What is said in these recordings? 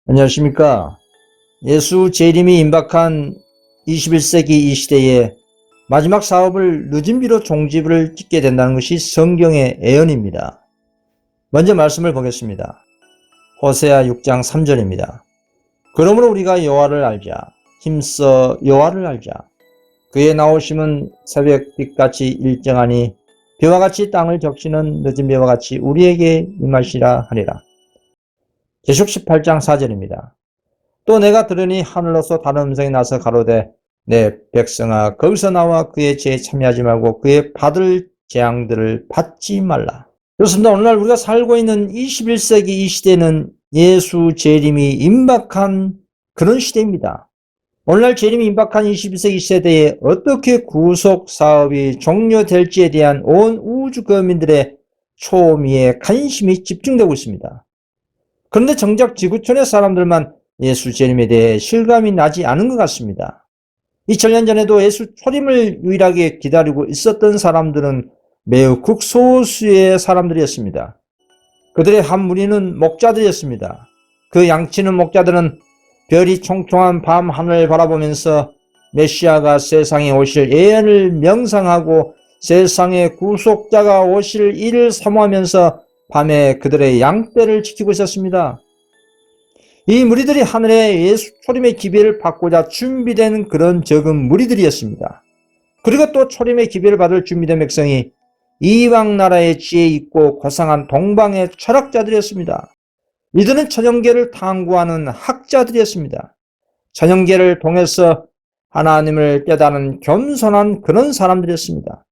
안녕하십니까. 예수 재림이 임박한 21세기 이 시대에 마지막 사업을 늦은 비로 종지부를 찍게 된다는 것이 성경의 예언입니다. 먼저 말씀을 보겠습니다. 호세아 6장 3절입니다. 그러므로 우리가 여호와를 알자. 힘써 여호와를 알자. 그의 나오심은 새벽빛같이 일정하니 비와 같이 땅을 적시는 늦은 비와 같이 우리에게 임하시라 하리라. 계시록 18장 4절입니다. 또 내가 들으니 하늘로서 다른 음성이 나서 가로되 내 백성아 거기서 나와 그의 죄에 참여하지 말고 그의 받을 재앙들을 받지 말라. 그렇습니다. 오늘날 우리가 살고 있는 21세기 이 시대는 예수 재림이 임박한 그런 시대입니다. 오늘날 재림이 임박한 21세기 시대에 어떻게 구속 사업이 종료될지에 대한 온 우주 거민들의 초미의 관심이 집중되고 있습니다. 그런데 정작 지구촌의 사람들만 예수 재림에 대해 실감이 나지 않은 것 같습니다. 2000년 전에도 예수 초림을 유일하게 기다리고 있었던 사람들은 매우 극소수의 사람들이었습니다. 그들의 한 무리는 목자들이었습니다. 그 양치는 목자들은 별이 총총한 밤 하늘을 바라보면서 메시아가 세상에 오실 예언을 명상하고 세상의 구속자가 오실 일을 사모하면서 밤에 그들의 양떼를 지키고 있었습니다. 이 무리들이 하늘의 예수 초림의 기별을 받고자 준비된 그런 적은 무리들이었습니다. 그리고 또 초림의 기별을 받을 준비된 백성이 이방 나라의 지혜 있고 고상한 동방의 철학자들이었습니다. 이들은 천연계를 탐구하는 학자들이었습니다. 천연계를 통해서 하나님을 깨닫는 겸손한 그런 사람들이었습니다.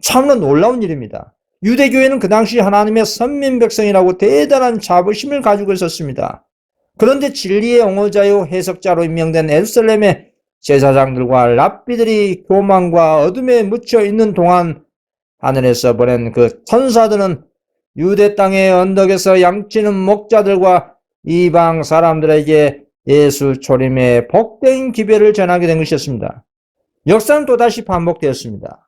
참으로 놀라운 일입니다. 유대교회는 그 당시 하나님의 선민 백성이라고 대단한 자부심을 가지고 있었습니다. 그런데 진리의 옹호자요 해석자로 임명된 예루살렘의 제사장들과 랍비들이 교만과 어둠에 묻혀 있는 동안 하늘에서 보낸 그 천사들은 유대 땅의 언덕에서 양치는 목자들과 이방 사람들에게 예수 초림의 복된 기별을 전하게 된 것이었습니다. 역사는 또다시 반복되었습니다.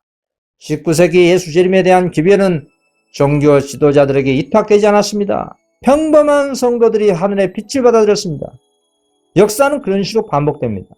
19세기 예수 재림에 대한 기별은 종교 지도자들에게 이탁되지 않았습니다. 평범한 성도들이 하늘의 빛을 받아들였습니다. 역사는 그런 식으로 반복됩니다.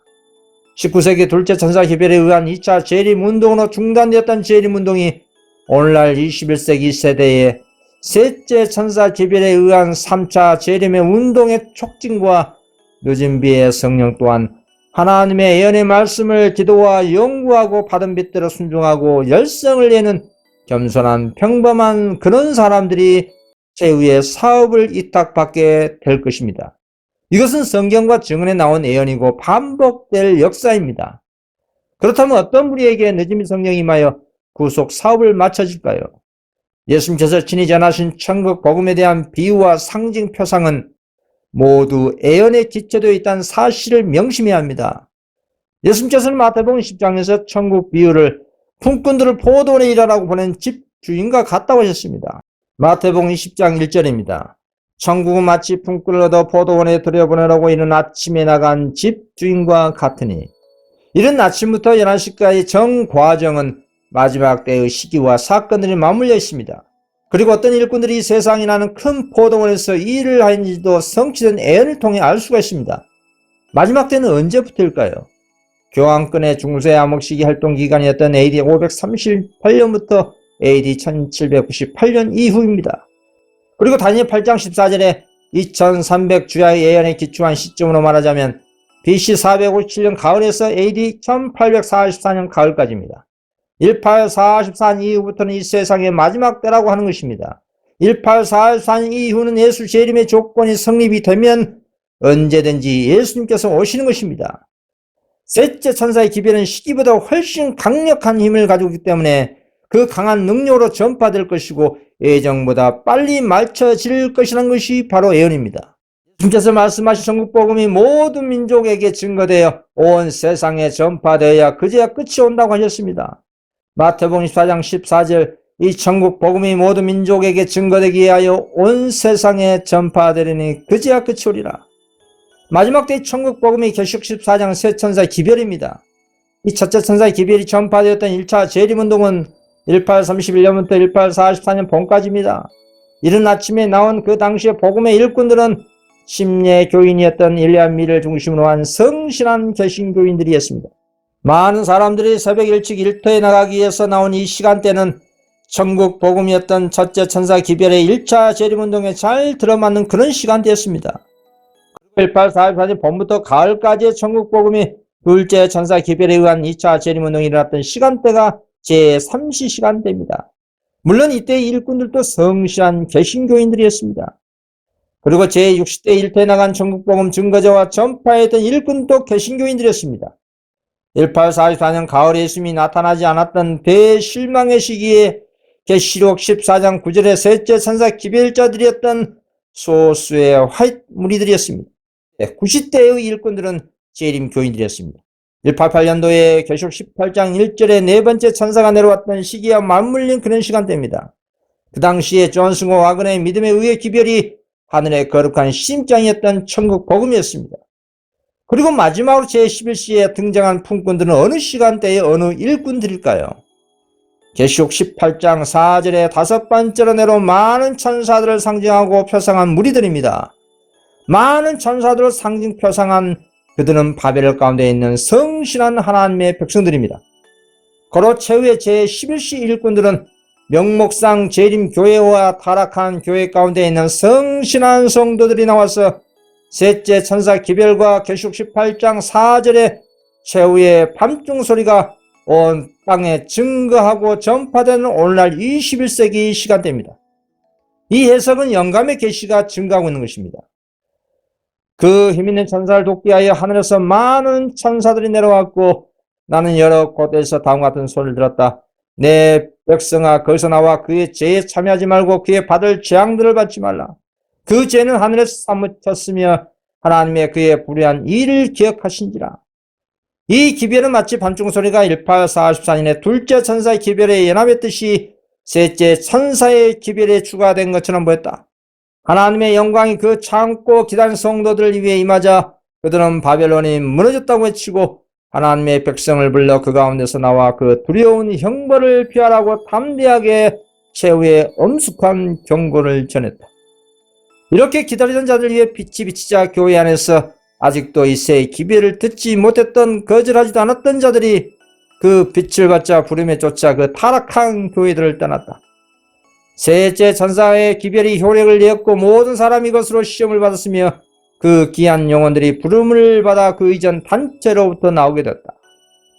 19세기 둘째 천사 기별에 의한 2차 재림운동으로 중단되었던 재림운동이 오늘날 21세기 세대에 셋째 천사 기별에 의한 3차 재림의 운동의 촉진과 늦은 비의 성령 또한 하나님의 예언의 말씀을 기도와 연구하고 받은 빛대로 순종하고 열성을 내는 겸손한 평범한 그런 사람들이 최후의 사업을 이탁받게 될 것입니다. 이것은 성경과 증언에 나온 예언이고 반복될 역사입니다. 그렇다면 어떤 무리에게 늦은 성령이 임하여 구속 사업을 마쳐질까요? 예수님께서 친히 전하신 천국 복음에 대한 비유와 상징 표상은 모두 예언에 기초되어 있다는 사실을 명심해야 합니다. 예수님께서는 마태복음 10장에서 천국 비유를 품꾼들을 포도원에 일하라고 보낸 집주인과 같다고 하셨습니다. 마태복음 10장 1절입니다. 천국은 마치 품꾼을 얻어 포도원에 들여보내라고 이른 아침에 나간 집주인과 같으니 이른 아침부터 11시까지 전 과정은 마지막 때의 시기와 사건들이 맞물려 있습니다. 그리고 어떤 일꾼들이 세상에 나는 큰 포도원에서 일을 하는지도 성취된 예언을 통해 알 수가 있습니다. 마지막 때는 언제부터일까요? 교황권의 중세 암흑시기 활동기간이었던 AD 538년부터 AD 1798년 이후입니다. 그리고 다니엘 8장 14절에 2300 주야의 예언에 기초한 시점으로 말하자면 BC 457년 가을에서 AD 1844년 가을까지입니다. 1844년 이후부터는 이 세상의 마지막 때라고 하는 것입니다. 1844년 이후는 예수 재림의 조건이 성립이 되면 언제든지 예수님께서 오시는 것입니다. 셋째 천사의 기별은 시기보다 훨씬 강력한 힘을 가지고 있기 때문에 그 강한 능력으로 전파될 것이고 예정보다 빨리 맞춰질 것이라는 것이 바로 예언입니다. 주님께서 말씀하신 천국 복음이 모든 민족에게 증거되어 온 세상에 전파되어야 그제야 끝이 온다고 하셨습니다. 마태복음 24장 14절 이 천국 복음이 모든 민족에게 증거되기 위하여 온 세상에 전파되리니 그제야 끝이 오리라. 마지막 때의 천국 복음이 계시록 14장 세 천사의 기별입니다. 이 첫째 천사의 기별이 전파되었던 1차 재림운동은 1831년부터 1844년 봄까지입니다. 이른 아침에 나온 그 당시의 복음의 일꾼들은 심예 교인이었던 일리암미를 중심으로 한 성실한 개신교인들이었습니다. 많은 사람들이 새벽 일찍 일터에 나가기 위해서 나온 이 시간대는 천국 복음이었던 첫째 천사 기별의 1차 재림운동에 잘 들어맞는 그런 시간대였습니다. 1844년 봄부터 가을까지의 천국 복음이 둘째 천사 기별에 의한 2차 재림운동이 일어났던 시간대가 제3시 시간대입니다. 물론 이때의 일꾼들도 성실한 개신교인들이었습니다. 그리고 제60대 일터에 나간 천국복음 증거자와 전파했던 일꾼도 개신교인들이었습니다. 1844년 가을에 예수님이 나타나지 않았던 대실망의 시기에 계시록 14장 9절의 셋째 천사 기별자들이었던 소수의 화이트 무리들이었습니다. 90대의 일꾼들은 재림 교인들이었습니다. 188년도에 계시록 18장 1절에 네 번째 천사가 내려왔던 시기와 맞물린 그런 시간대입니다. 그 당시에 존 스노 와근의 믿음에 의해 기별이 하늘의 거룩한 심장이었던 천국 복음이었습니다. 그리고 마지막으로 제11시에 등장한 품꾼들은 어느 시간대의 어느 일꾼들일까요? 계시록 18장 4절에 다섯 번째로 내려온 많은 천사들을 상징하고 표상한 무리들입니다. 많은 천사들을 상징 표상한 그들은 바벨 가운데 있는 성실한 하나님의 백성들입니다. 고로 최후의 제11시 일꾼들은 명목상 재림교회와 타락한 교회 가운데 있는 성실한 성도들이 나와서 셋째 천사 기별과 계시록 18장 4절의 최후의 밤중 소리가 온 땅에 증거하고 전파되는 오늘날 21세기 시간대입니다. 이 해석은 영감의 계시가 증거하고 있는 것입니다. 그 힘있는 천사를 돕기 위하여 하늘에서 많은 천사들이 내려왔고 나는 여러 곳에서 다음과 같은 소리를 들었다. 내 백성아 거기서 나와 그의 죄에 참여하지 말고 그의 받을 재앙들을 받지 말라. 그 죄는 하늘에서 사무쳤으며 하나님의 그의 불의한 일을 기억하신지라. 이 기별은 마치 밤중 소리가 1844년의 둘째 천사의 기별에 연합했듯이 셋째 천사의 기별에 추가된 것처럼 보였다. 하나님의 영광이 그 참고 기다린 성도들을 위해 임하자 그들은 바벨론이 무너졌다고 외치고 하나님의 백성을 불러 그 가운데서 나와 그 두려운 형벌을 피하라고 담대하게 최후의 엄숙한 경고를 전했다. 이렇게 기다리던 자들 위해 빛이 비치자 교회 안에서 아직도 이 새 기별을 듣지 못했던 거절하지도 않았던 자들이 그 빛을 받자 부름에 쫓아 그 타락한 교회들을 떠났다. 셋째 천사의 기별이 효력을 내었고 모든 사람이 이것으로 시험을 받았으며 그 귀한 영혼들이 부름을 받아 그 이전 단체로부터 나오게 됐다.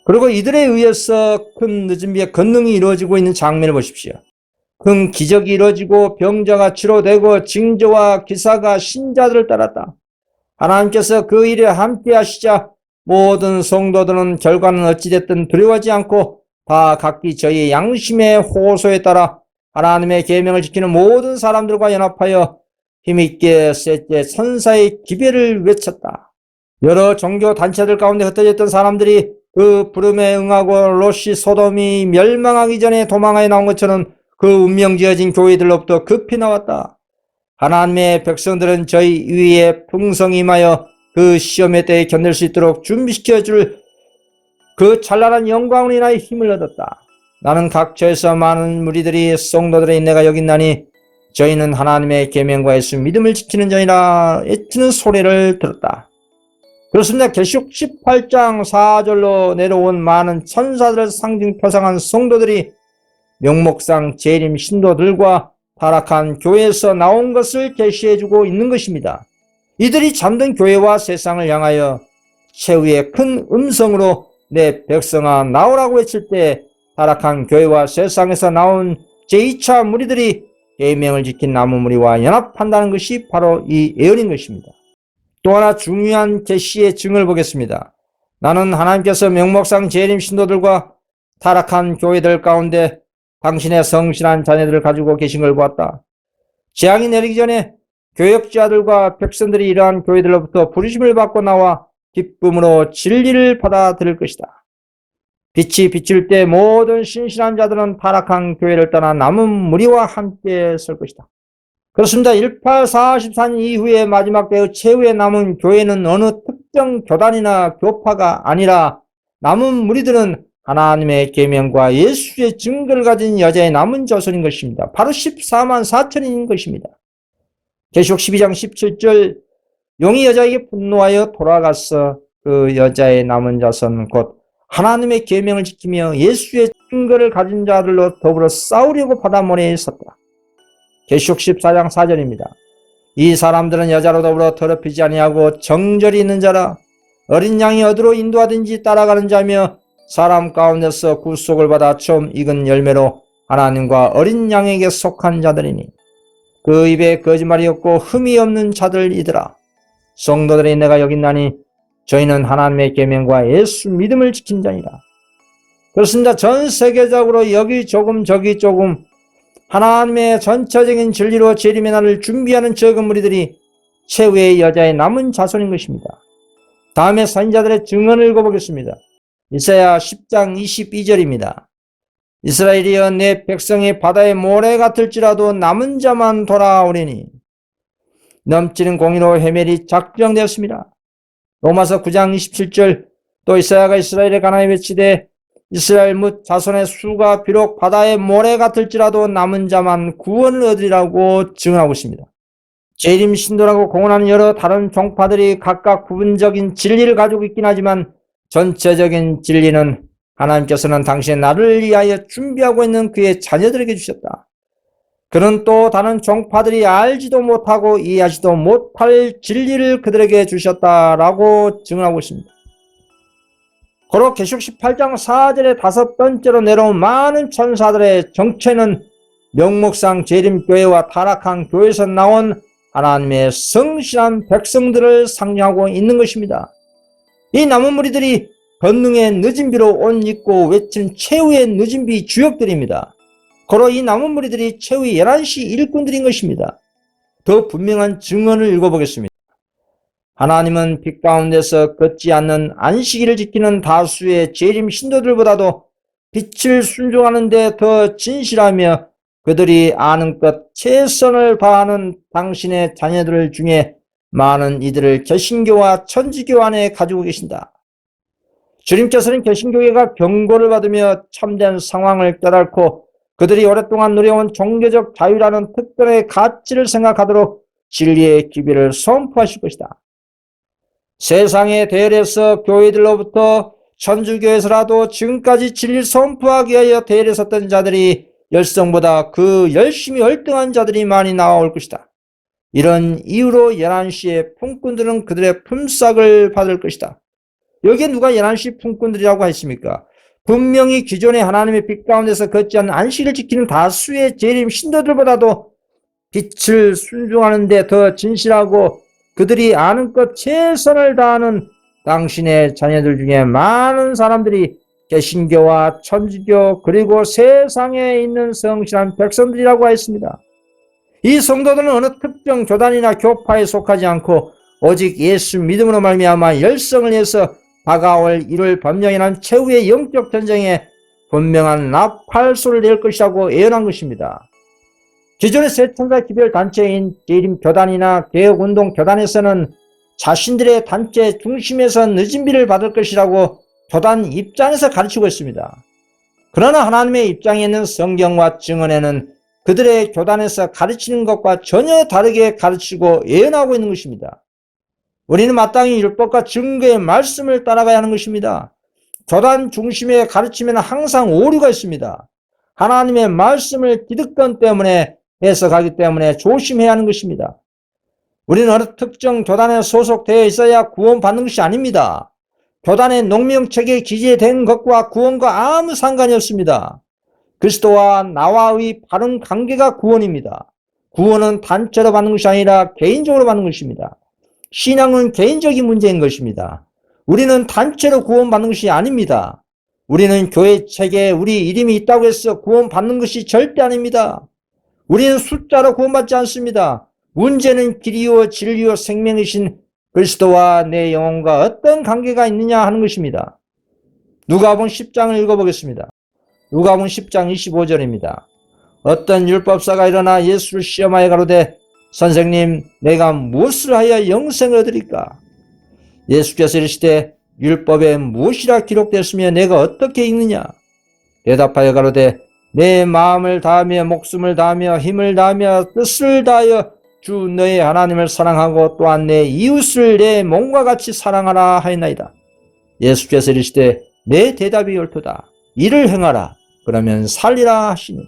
그리고 이들에 의해서 큰 늦은 비에 권능이 이루어지고 있는 장면을 보십시오. 큰 기적이 이루어지고 병자가 치료되고 징조와 기사가 신자들을 따랐다. 하나님께서 그 일에 함께 하시자 모든 성도들은 결과는 어찌됐든 두려워하지 않고 다 각기 저희의 양심의 호소에 따라 하나님의 계명을 지키는 모든 사람들과 연합하여 힘있게 셋째 천사의 기별을 외쳤다. 여러 종교 단체들 가운데 흩어져 있던 사람들이 그 부름에 응하고 롯이 소돔이 멸망하기 전에 도망하여 나온 것처럼 그 운명지어진 교회들로부터 급히 나왔다. 하나님의 백성들은 저희 위에 풍성히 임하여 그 시험의 때에 견딜 수 있도록 준비시켜줄 그 찬란한 영광으로 인하여 힘을 얻었다. 나는 각처에서 많은 무리들이 성도들의 인내가 여긴나니 저희는 하나님의 계명과 예수 믿음을 지키는 자이라 외치는 소리를 들었다. 그렇습니다. 계시록 18장 4절로 내려온 많은 천사들을 상징 표상한 성도들이 명목상 재림 신도들과 타락한 교회에서 나온 것을 계시해주고 있는 것입니다. 이들이 잠든 교회와 세상을 향하여 최후의 큰 음성으로 내 백성아 나오라고 외칠 때 타락한 교회와 세상에서 나온 제2차 무리들이 계명을 지킨 나무 무리와 연합한다는 것이 바로 이 예언인 것입니다. 또 하나 중요한 계시의 증을 보겠습니다. 나는 하나님께서 명목상 재림 신도들과 타락한 교회들 가운데 당신의 성실한 자녀들을 가지고 계신 걸 보았다. 재앙이 내리기 전에 교역자들과 백성들이 이러한 교회들로부터 부르심을 받고 나와 기쁨으로 진리를 받아들일 것이다. 빛이 비칠 때 모든 신실한 자들은 타락한 교회를 떠나 남은 무리와 함께 설 것이다. 그렇습니다. 1844년 이후에 마지막 때의 최후에 남은 교회는 어느 특정 교단이나 교파가 아니라 남은 무리들은 하나님의 계명과 예수의 증거를 가진 여자의 남은 자손인 것입니다. 바로 14만 4천인 것입니다. 계시록 12장 17절 용이 여자에게 분노하여 돌아가서 그 여자의 남은 자손 곧 하나님의 계명을 지키며 예수의 증거를 가진 자들로 더불어 싸우려고 바다 모래에 섰다. 계시록 14장 4절입니다. 이 사람들은 여자로 더불어 더럽히지 아니하고 정절이 있는 자라. 어린 양이 어디로 인도하든지 따라가는 자며 사람 가운데서 구속을 받아 처음 익은 열매로 하나님과 어린 양에게 속한 자들이니 그 입에 거짓말이 없고 흠이 없는 자들이더라. 성도들이 내가 여기 있나니 저희는 하나님의 계명과 예수 믿음을 지킨 자니라. 그렇습니다. 전 세계적으로 여기 조금 저기 조금 하나님의 전체적인 진리로 재림의 날을 준비하는 적은 무리들이 최후의 여자의 남은 자손인 것입니다. 다음에 선지자들의 증언을 읽어보겠습니다. 이사야 10장 22절입니다. 이스라엘이여 내 백성이 바다의 모래 같을지라도 남은 자만 돌아오리니 넘치는 공의로 해멜이 작정되었습니다. 로마서 9장 27절 또 이사야가 이스라엘에 관하여 외치되 이스라엘 뭇 자손의 수가 비록 바다의 모래 같을지라도 남은 자만 구원을 얻으리라고 증언하고 있습니다. 재림 신도라고 공언하는 여러 다른 종파들이 각각 부분적인 진리를 가지고 있긴 하지만 전체적인 진리는 하나님께서는 당신의 나를 위하여 준비하고 있는 그의 자녀들에게 주셨다. 그는 또 다른 종파들이 알지도 못하고 이해하지도 못할 진리를 그들에게 주셨다라고 증언하고 있습니다. 고로 계시록 18장 4절에 다섯 번째로 내려온 많은 천사들의 정체는 명목상 재림교회와 타락한 교회에서 나온 하나님의 성실한 백성들을 상징하고 있는 것입니다. 이 남은 무리들이 권능의 늦은 비로 옷 입고 외친 최후의 늦은 비 주역들입니다. 고로 이 남은 무리들이 최후의 11시 일꾼들인 것입니다. 더 분명한 증언을 읽어보겠습니다. 하나님은 빛 가운데서 걷지 않는 안식일을 지키는 다수의 재림 신도들보다도 빛을 순종하는 데 더 진실하며 그들이 아는 것 최선을 다하는 당신의 자녀들 중에 많은 이들을 개신교와 천주교 안에 가지고 계신다. 주님께서는 개신교회가 경고를 받으며 참된 상황을 깨닫고 그들이 오랫동안 누려온 종교적 자유라는 특권의 가치를 생각하도록 진리의 기비를 선포하실 것이다. 세상의 대열에서 교회들로부터 천주교에서라도 지금까지 진리를 선포하기 위하여 대열에 섰던 자들이 열성보다 그 열심히 월등한 자들이 많이 나올 것이다. 이런 이유로 11시의 품꾼들은 그들의 품삯을 받을 것이다. 여기에 누가 11시 품꾼들이라고 했습니까? 분명히 기존의 하나님의 빛 가운데서 걷지 않는 안식을 지키는 다수의 재림 신도들보다도 빛을 순종하는 데 더 진실하고 그들이 아는 것 최선을 다하는 당신의 자녀들 중에 많은 사람들이 개신교와 천주교 그리고 세상에 있는 성실한 백성들이라고 했습니다. 이 성도들은 어느 특정 교단이나 교파에 속하지 않고 오직 예수 믿음으로 말미암아 열성을 해서 다가올 이를 변명이란 최후의 영적 전쟁에 분명한 나팔소를 낼 것이라고 예언한 것입니다. 기존의 세천사 기별 단체인 재림교단이나 개혁운동 교단에서는 자신들의 단체 중심에서 늦은 비를 받을 것이라고 교단 입장에서 가르치고 있습니다. 그러나 하나님의 입장에 있는 성경과 증언에는 그들의 교단에서 가르치는 것과 전혀 다르게 가르치고 예언하고 있는 것입니다. 우리는 마땅히 율법과 증거의 말씀을 따라가야 하는 것입니다. 교단 중심의 가르침에는 항상 오류가 있습니다. 하나님의 말씀을 기득권 때문에 해석하기 때문에 조심해야 하는 것입니다. 우리는 어느 특정 교단에 소속되어 있어야 구원받는 것이 아닙니다. 교단의 농명책에 기재된 것과 구원과 아무 상관이 없습니다. 그리스도와 나와의 바른 관계가 구원입니다. 구원은 단체로 받는 것이 아니라 개인적으로 받는 것입니다. 신앙은 개인적인 문제인 것입니다. 우리는 단체로 구원받는 것이 아닙니다. 우리는 교회 책에 우리 이름이 있다고 해서 구원받는 것이 절대 아닙니다. 우리는 숫자로 구원받지 않습니다. 문제는 길이요 진리요 생명이신 그리스도와 내 영혼과 어떤 관계가 있느냐 하는 것입니다. 누가복음 10장을 읽어보겠습니다. 누가복음 10장 25절입니다. 어떤 율법사가 일어나 예수를 시험하여 가로되 선생님 내가 무엇을 하여 영생을 얻으리까? 예수께서 이르시되 율법에 무엇이라 기록되었으며 내가 어떻게 읽느냐? 대답하여 가로되 내 마음을 다하며 목숨을 다하며 힘을 다하며 뜻을 다하여 주 너의 하나님을 사랑하고 또한 내 이웃을 내 몸과 같이 사랑하라 하였나이다. 예수께서 이르시되 내 대답이 옳도다. 이를 행하라. 그러면 살리라 하시니.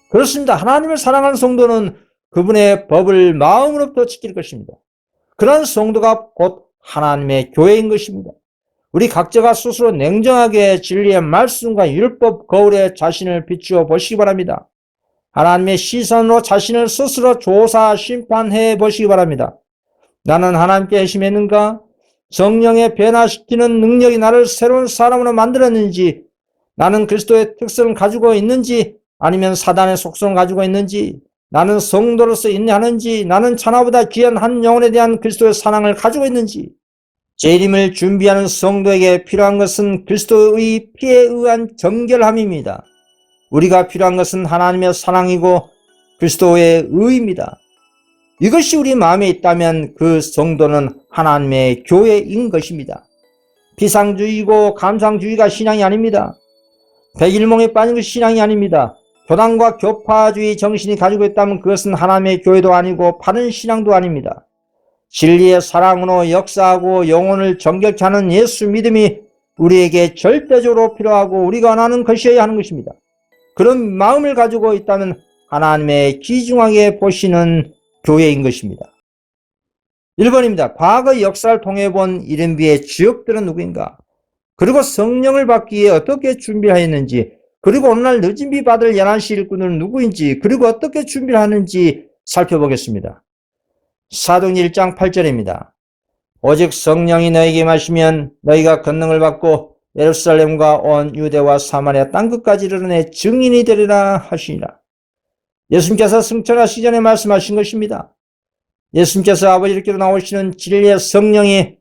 그렇습니다. 하나님을 사랑하는 성도는 그분의 법을 마음으로부터 지킬 것입니다. 그런 성도가 곧 하나님의 교회인 것입니다. 우리 각자가 스스로 냉정하게 진리의 말씀과 율법 거울에 자신을 비추어 보시기 바랍니다. 하나님의 시선으로 자신을 스스로 조사 심판해 보시기 바랍니다. 나는 하나님께 회심했는가? 성령의 변화시키는 능력이 나를 새로운 사람으로 만들었는지, 나는 그리스도의 특성을 가지고 있는지, 아니면 사단의 속성을 가지고 있는지, 나는 성도로서 인내하는지, 나는 천하보다 귀한 한 영혼에 대한 그리스도의 사랑을 가지고 있는지. 재림을 준비하는 성도에게 필요한 것은 그리스도의 피에 의한 정결함입니다. 우리가 필요한 것은 하나님의 사랑이고 그리스도의 의입니다. 이것이 우리 마음에 있다면 그 성도는 하나님의 교회인 것입니다. 피상주의고 감상주의가 신앙이 아닙니다. 백일몽에 빠진 것이 신앙이 아닙니다. 교단과 교파주의 정신이 가지고 있다면 그것은 하나님의 교회도 아니고 바른 신앙도 아닙니다. 진리의 사랑으로 역사하고 영혼을 정결케 하는 예수 믿음이 우리에게 절대적으로 필요하고 우리가 원하는 것이어야 하는 것입니다. 그런 마음을 가지고 있다면 하나님의 귀중하게 보시는 교회인 것입니다. 1번입니다. 과거 역사를 통해 본 이른비의 주역들은 누구인가? 그리고 성령을 받기 위해 어떻게 준비하였는지, 그리고 오늘날 늦은 비 받을 11시 일꾼은 누구인지, 그리고 어떻게 준비를 하는지 살펴보겠습니다. 사도행전 1장 8절입니다. 오직 성령이 너에게 임하시면 너희가 권능을 받고 예루살렘과 온 유대와 사마리아 땅끝까지 이르러 내 증인이 되리라 하시니라. 예수님께서 승천하시기 전에 말씀하신 것입니다. 예수님께서 아버지께로 나오시는 진리의 성령이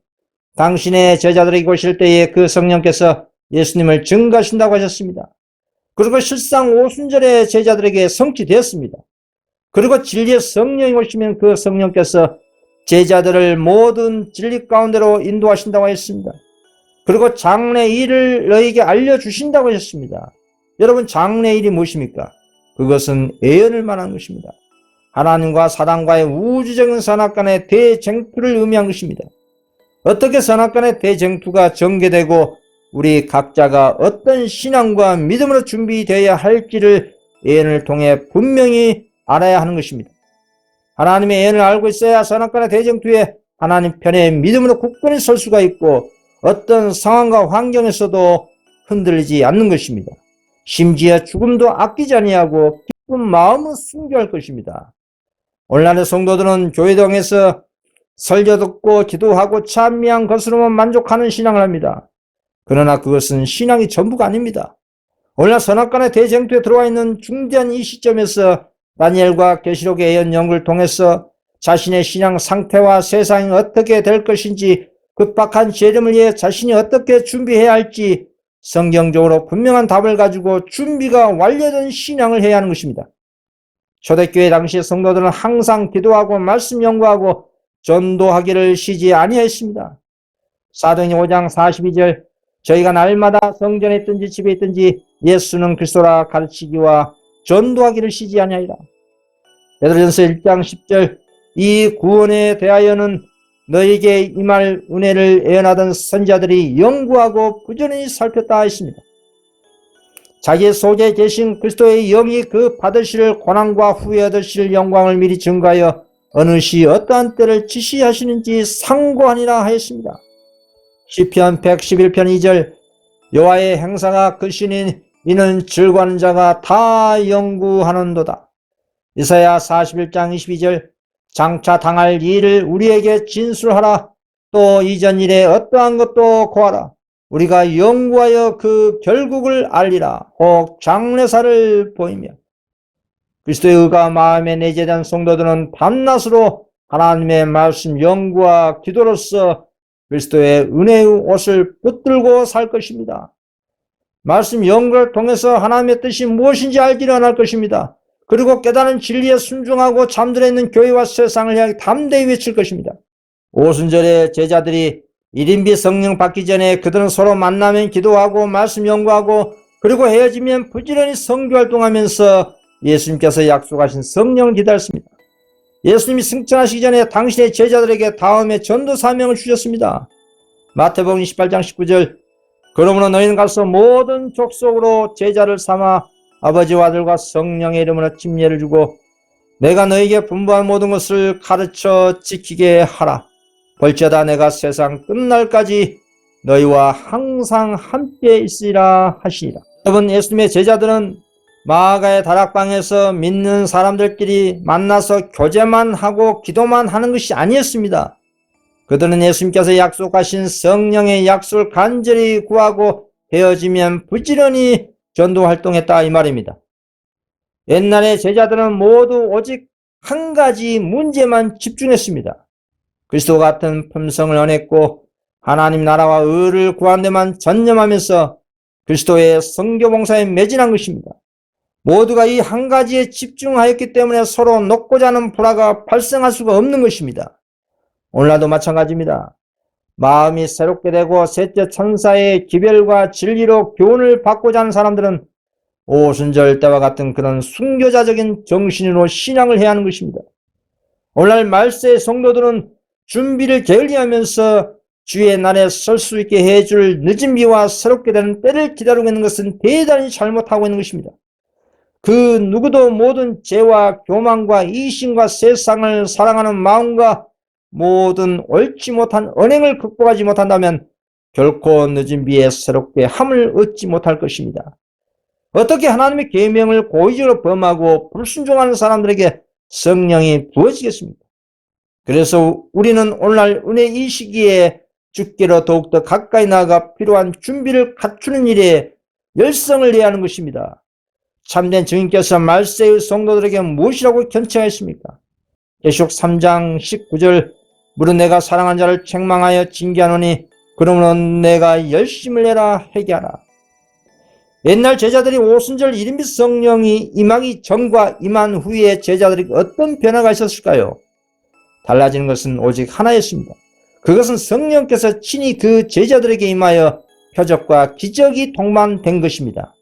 당신의 제자들에게 오실 때에 그 성령께서 예수님을 증거하신다고 하셨습니다. 그리고 실상 오순절에 제자들에게 성취되었습니다. 그리고 진리의 성령이 오시면 그 성령께서 제자들을 모든 진리 가운데로 인도하신다고 했습니다. 그리고 장래일을 너에게 알려주신다고 하셨습니다. 여러분, 장래일이 무엇입니까? 그것은 예언을 말하는 것입니다. 하나님과 사단과의 우주적인 선악간의 대쟁투를 의미한 것입니다. 어떻게 선악간의 대쟁투가 전개되고 우리 각자가 어떤 신앙과 믿음으로 준비되어야 할지를 예언을 통해 분명히 알아야 하는 것입니다. 하나님의 예언을 알고 있어야 선악간의 대쟁투에 하나님 편에 믿음으로 굳건히 설 수가 있고 어떤 상황과 환경에서도 흔들리지 않는 것입니다. 심지어 죽음도 아끼지 아니하고 기쁜 마음은 순교할 것입니다. 오늘날의 성도들은 교회당에서 설교 듣고 기도하고 찬미한 것으로만 만족하는 신앙을 합니다. 그러나 그것은 신앙이 전부가 아닙니다. 오늘날 선악간의 대쟁투에 들어와 있는 중대한 이 시점에서 다니엘과 계시록의 예언 연구를 통해서 자신의 신앙 상태와 세상이 어떻게 될 것인지 급박한 재림을 위해 자신이 어떻게 준비해야 할지 성경적으로 분명한 답을 가지고 준비가 완료된 신앙을 해야 하는 것입니다. 초대교회 당시 성도들은 항상 기도하고 말씀 연구하고 전도하기를 쉬지 아니했습니다. 사도행전 5장 42절 저희가 날마다 성전에 있든지 집에 있든지 예수는 그리스도라 가르치기와 전도하기를 쉬지 아니하리라. 베드로전서 1장 10절 이 구원에 대하여는 너에게 임할 은혜를 예언하던 선지자들이 연구하고 부지런히 살폈다 했습니다. 자기 속에 계신 그리스도의 영이 그 받으실 고난과 후에 얻으실 영광을 미리 증거하여 어느 시 어떠한 때를 지시하시는지 상고하니라 하였습니다. 시편 111편 2절 여호와의 행사가 크시니 이는 즐거워하는 자가 다 연구하는도다. 이사야 41장 22절 장차 당할 일을 우리에게 진술하라. 또 이전 일에 어떠한 것도 고하라. 우리가 연구하여 그 결국을 알리라. 혹 장래사를 보이며. 그리스도의 의가 마음에 내재된 성도들은 밤낮으로 하나님의 말씀 연구와 기도로서 그리스도의 은혜의 옷을 붙들고 살 것입니다. 말씀 연구를 통해서 하나님의 뜻이 무엇인지 알기를 원할 것입니다. 그리고 깨달은 진리에 순종하고 잠들어 있는 교회와 세상을 향해 담대히 외칠 것입니다. 오순절에 제자들이 1인비 성령 받기 전에 그들은 서로 만나면 기도하고 말씀 연구하고 그리고 헤어지면 부지런히 선교활동하면서 예수님께서 약속하신 성령을 기다렸습니다. 예수님이 승천하시기 전에 당신의 제자들에게 다음에 전도 사명을 주셨습니다. 마태복음 28장 19절 그러므로 너희는 가서 모든 족속으로 제자를 삼아 아버지와 아들과 성령의 이름으로 침례를 주고 내가 너희에게 분부한 모든 것을 가르쳐 지키게 하라. 볼지어다 내가 세상 끝날까지 너희와 항상 함께 있으리라 하시니라. 여러분, 예수님의 제자들은 마가의 다락방에서 믿는 사람들끼리 만나서 교제만 하고 기도만 하는 것이 아니었습니다. 그들은 예수님께서 약속하신 성령의 약속을 간절히 구하고 헤어지면 부지런히 전도활동했다 이 말입니다. 옛날의 제자들은 모두 오직 한 가지 문제만 집중했습니다. 그리스도 같은 품성을 원했고 하나님 나라와 의를 구한 데만 전념하면서 그리스도의 선교봉사에 매진한 것입니다. 모두가 이 한 가지에 집중하였기 때문에 서로 녹고자 하는 불화가 발생할 수가 없는 것입니다. 오늘날도 마찬가지입니다. 마음이 새롭게 되고 셋째 천사의 기별과 진리로 교훈을 받고자 하는 사람들은 오순절 때와 같은 그런 순교자적인 정신으로 신앙을 해야 하는 것입니다. 오늘날 말세의 성도들은 준비를 게을리하면서 주의 날에 설 수 있게 해줄 늦은 비와 새롭게 되는 때를 기다리고 있는 것은 대단히 잘못하고 있는 것입니다. 그 누구도 모든 죄와 교만과 이심과 세상을 사랑하는 마음과 모든 옳지 못한 언행을 극복하지 못한다면 결코 늦은 비에 새롭게 함을 얻지 못할 것입니다. 어떻게 하나님의 계명을 고의적으로 범하고 불순종하는 사람들에게 성령이 부어지겠습니까? 그래서 우리는 오늘날 은혜 이 시기에 주께로 더욱더 가까이 나아가 필요한 준비를 갖추는 일에 열성을 내야 하는 것입니다. 참된 증인께서 말세의 성도들에게 무엇이라고 견책하였습니까? 계시록 3장 19절 무릇 내가 사랑한 자를 책망하여 징계하노니 그러므로 내가 열심을 내라 회개하라. 옛날 제자들이 오순절 1인 성령이 임하기 전과 임한 후에 제자들이 어떤 변화가 있었을까요? 달라지는 것은 오직 하나였습니다. 그것은 성령께서 친히 그 제자들에게 임하여 표적과 기적이 동반된 것입니다.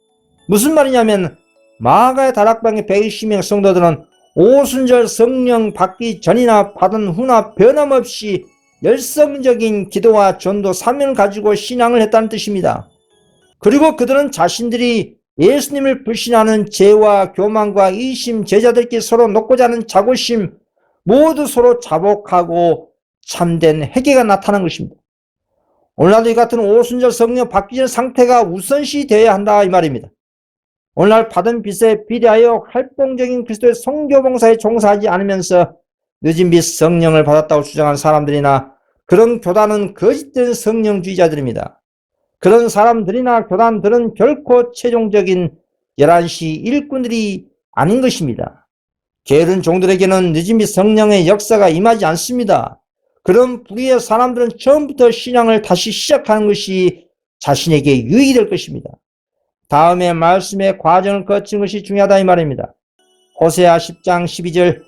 무슨 말이냐면 마가의 다락방의 120명 성도들은 오순절 성령 받기 전이나 받은 후나 변함없이 열성적인 기도와 전도 사명을 가지고 신앙을 했다는 뜻입니다. 그리고 그들은 자신들이 예수님을 불신하는 죄와 교만과 이심, 제자들끼리 서로 놓고자 하는 자고심 모두 서로 자복하고 참된 회개가 나타난 것입니다. 오늘날도 이 같은 오순절 성령 받기 전 상태가 우선시 되어야 한다 이 말입니다. 오늘날 받은 빚에 비례하여 활동적인 그리스도의 선교봉사에 종사하지 않으면서 늦은 빚 성령을 받았다고 주장하는 사람들이나 그런 교단은 거짓된 성령주의자들입니다. 그런 사람들이나 교단들은 결코 최종적인 11시 일꾼들이 아닌 것입니다. 게으른 종들에게는 늦은 빚 성령의 역사가 임하지 않습니다. 그런 불의의 사람들은 처음부터 신앙을 다시 시작하는 것이 자신에게 유익이 될 것입니다. 다음에 말씀의 과정을 거치는 것이 중요하다 이 말입니다. 호세아 10장 12절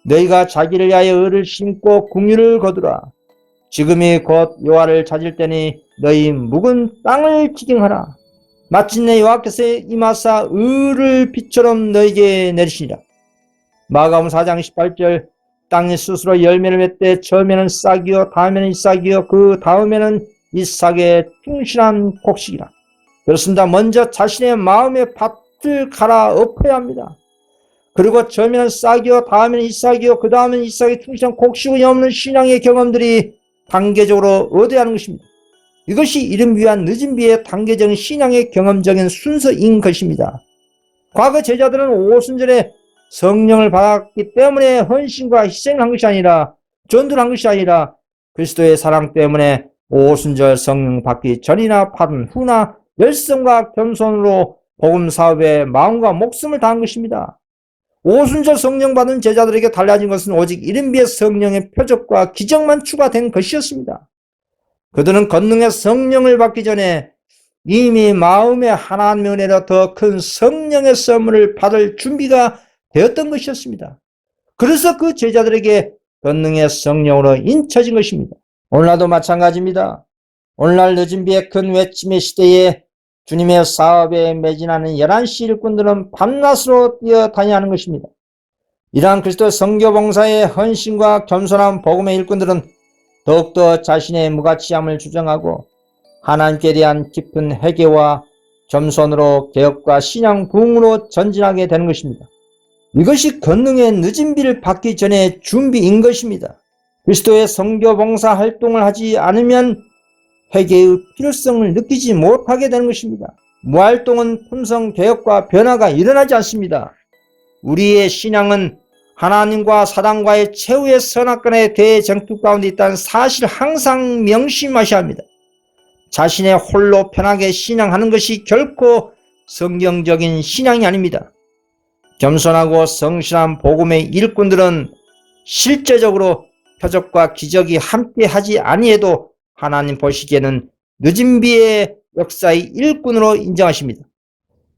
너희가 자기를 위하여 의를 심고 긍휼을 거두라. 지금이 곧 여호와를 찾을 때니 너희 묵은 땅을 기경하라. 마침내 여호와께서 임하사 의를 빛처럼 너희에게 내리시니라. 마가복음 4장 18절 땅이 스스로 열매를 맺되 처음에는 싹이요 다음에는 이싹이요 그 다음에는 이싹의 충실한 곡식이라. 그렇습니다. 먼저 자신의 마음의 밭을 갈아엎어야 합니다. 그리고 처음에는 싹이요 다음에는 이싹이요 그 다음에는 이싹의 충실한 곡식이 없는 신앙의 경험들이 단계적으로 얻어야 하는 것입니다. 이것이 이름 위한 늦은 비의 단계적인 신앙의 경험적인 순서인 것입니다. 과거 제자들은 오순절에 성령을 받았기 때문에 헌신과 희생을 한 것이 아니라 전도를 한 것이 아니라 그리스도의 사랑 때문에 오순절 성령 받기 전이나 받은 후나 열성과 겸손으로 복음 사업에 마음과 목숨을 다한 것입니다. 오순절 성령 받은 제자들에게 달라진 것은 오직 이른비의 성령의 표적과 기적만 추가된 것이었습니다. 그들은 권능의 성령을 받기 전에 이미 마음에 하나님의 은혜로 더 큰 성령의 선물을 받을 준비가 되었던 것이었습니다. 그래서 그 제자들에게 권능의 성령으로 인쳐진 것입니다. 오늘날도 마찬가지입니다. 오늘날 늦은 비의 큰 외침의 시대에 주님의 사업에 매진하는 11시 일꾼들은 밤낮으로 뛰어다녀야 하는 것입니다. 이러한 그리스도 선교봉사의 헌신과 겸손한 복음의 일꾼들은 더욱더 자신의 무가치함을 주장하고 하나님께 대한 깊은 회개와 겸손으로 개혁과 신앙 부흥으로 전진하게 되는 것입니다. 이것이 권능의 늦은 비를 받기 전에 준비인 것입니다. 그리스도의 선교봉사 활동을 하지 않으면 회개의 필요성을 느끼지 못하게 되는 것입니다. 무활동은 품성 개혁과 변화가 일어나지 않습니다. 우리의 신앙은 하나님과 사단과의 최후의 선악간의 대쟁투 가운데 있다는 사실을 항상 명심하셔야 합니다. 자신의 홀로 편하게 신앙하는 것이 결코 성경적인 신앙이 아닙니다. 겸손하고 성실한 복음의 일꾼들은 실제적으로 표적과 기적이 함께 하지 아니해도 하나님 보시기에는 늦은 비의 역사의 일꾼으로 인정하십니다.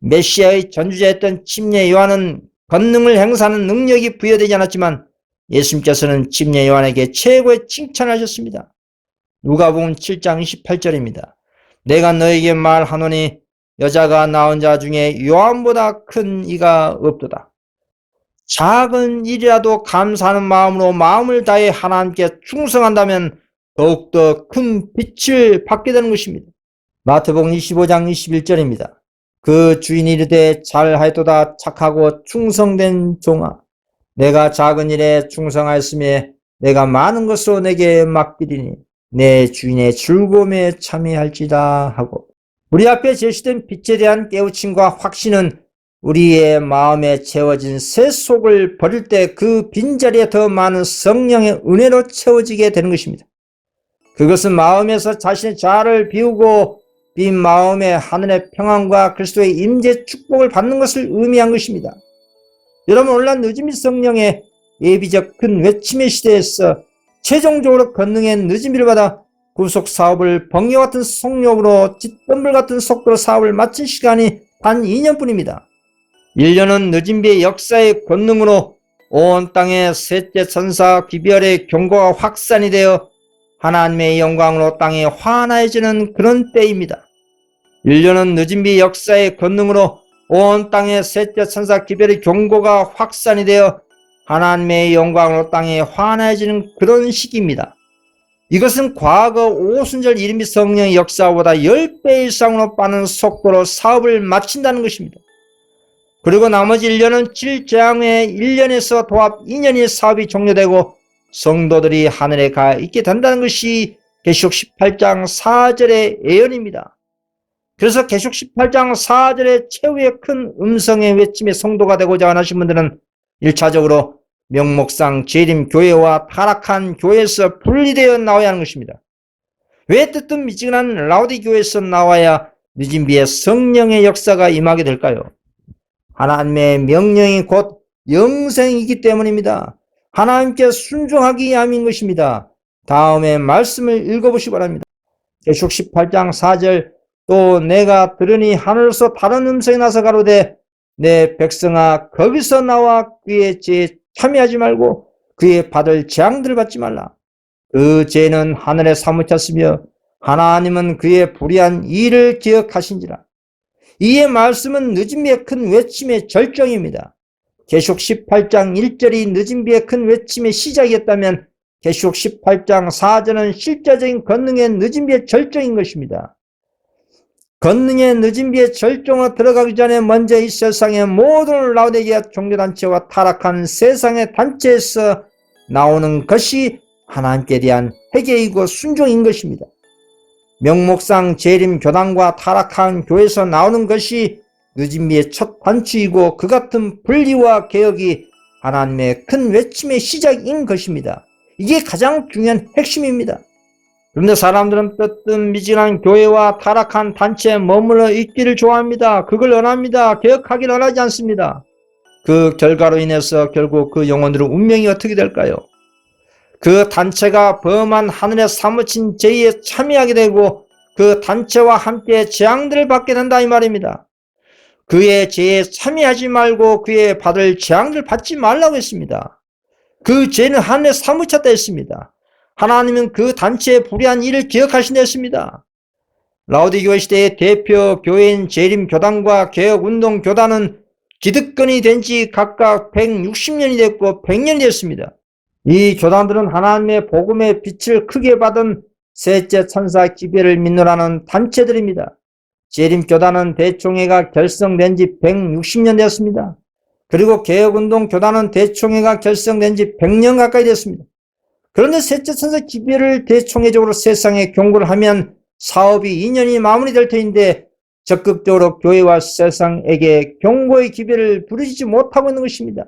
메시아의 전주자였던 침례 요한은 권능을 행사하는 능력이 부여되지 않았지만 예수님께서는 침례 요한에게 최고의 칭찬을 하셨습니다. 누가복음 7장 28절입니다. 내가 너에게 말하노니 여자가 낳은 자 중에 요한보다 큰 이가 없도다. 작은 일이라도 감사하는 마음으로 마음을 다해 하나님께 충성한다면 더욱더 큰 빛을 받게 되는 것입니다. 마태복음 25장 21절입니다. 그 주인이 이르되 잘하였도다 착하고 충성된 종아, 내가 작은 일에 충성하였으며 내가 많은 것으로 내게 맡기리니 내 주인의 즐거움에 참여할지다 하고, 우리 앞에 제시된 빛에 대한 깨우침과 확신은 우리의 마음에 채워진 새 속을 버릴 때 그 빈자리에 더 많은 성령의 은혜로 채워지게 되는 것입니다. 그것은 마음에서 자신의 자아를 비우고 빈 마음에 하늘의 평안과 그리스도의 임재 축복을 받는 것을 의미한 것입니다. 여러분, 오늘날 늦음이 성령의 예비적 큰 외침의 시대에서 최종적으로 권능의 늦음이를 받아 구속 사업을 번개 같은 속력으로 짓덤불 같은 속도로 사업을 마친 시간이 단 2년뿐입니다. 1년은 늦은비의 역사의 권능으로 온 땅의 셋째 천사 기별의 경고가 확산이 되어 하나님의 영광으로 땅에 환해지는 그런 때입니다. 1년은 늦은비 역사의 권능으로 온 땅의 셋째 천사 기별의 경고가 확산이 되어 하나님의 영광으로 땅에 환해지는 그런 시기입니다. 이것은 과거 오순절 이른비 성령의 역사보다 10배 이상으로 빠른 속도로 사업을 마친다는 것입니다. 그리고 나머지 1년은 질재앙의 1년에서 도합 2년이 사업이 종료되고 성도들이 하늘에 가 있게 된다는 것이 계시록 18장 4절의 예언입니다. 그래서 계시록 18장 4절의 최후의 큰 음성의 외침의 성도가 되고자 하신 분들은 1차적으로 명목상 재림교회와 타락한 교회에서 분리되어 나와야 하는 것입니다. 왜 뜨뜻미지근한 라오디교회에서 나와야 늦은비의 성령의 역사가 임하게 될까요? 하나님의 명령이 곧 영생이기 때문입니다. 하나님께 순종하기 위함인 것입니다. 다음에 말씀을 읽어보시기 바랍니다. 계시록 18장 4절, 또 내가 들으니 하늘에서 다른 음성이 나서 가로되 내 백성아 거기서 나와 그의 죄에 참여하지 말고 그의 받을 재앙들을 받지 말라. 그 죄는 하늘에 사무쳤으며 하나님은 그의 불의한 일을 기억하신지라. 이의 말씀은 늦은비의 큰 외침의 절정입니다. 계시록 18장 1절이 늦은비의 큰 외침의 시작이었다면 계시록 18장 4절은 실제적인 권능의 늦은비의 절정인 것입니다. 권능의 늦은비의 절정으로 들어가기 전에 먼저 이 세상의 모든 라오디게아 종교단체와 타락한 세상의 단체에서 나오는 것이 하나님께 대한 회개이고 순종인 것입니다. 명목상 재림 교단과 타락한 교회에서 나오는 것이 늦은비의 첫 단추이고 그 같은 분리와 개혁이 하나님의 큰 외침의 시작인 것입니다. 이게 가장 중요한 핵심입니다. 그런데 사람들은 뜨뜻미지근한 교회와 타락한 단체에 머물러 있기를 좋아합니다. 그걸 원합니다. 개혁하기를 원하지 않습니다. 그 결과로 인해서 결국 그 영혼들의 운명이 어떻게 될까요? 그 단체가 범한 하늘에 사무친 죄에 참여하게 되고 그 단체와 함께 재앙들을 받게 된다 이 말입니다. 그의 죄에 참여하지 말고 그의 받을 재앙들을 받지 말라고 했습니다. 그 죄는 하늘에 사무쳤다 했습니다. 하나님은 그 단체의 불의한 일을 기억하신다 했습니다. 라오디게아 시대의 대표 교회인 재림교단과 개혁운동교단은 기득권이 된 지 각각 160년이 됐고 100년이 됐습니다. 이 교단들은 하나님의 복음의 빛을 크게 받은 셋째 천사 기별을 믿노라는 단체들입니다. 재림교단은 대총회가 결성된 지 160년 됐습니다. 그리고 개혁운동 교단은 대총회가 결성된 지 100년 가까이 됐습니다. 그런데 셋째 천사 기별을 대총회적으로 세상에 경고를 하면 사업이 2년이 마무리될 터인데 적극적으로 교회와 세상에게 경고의 기별을 부르지 못하고 있는 것입니다.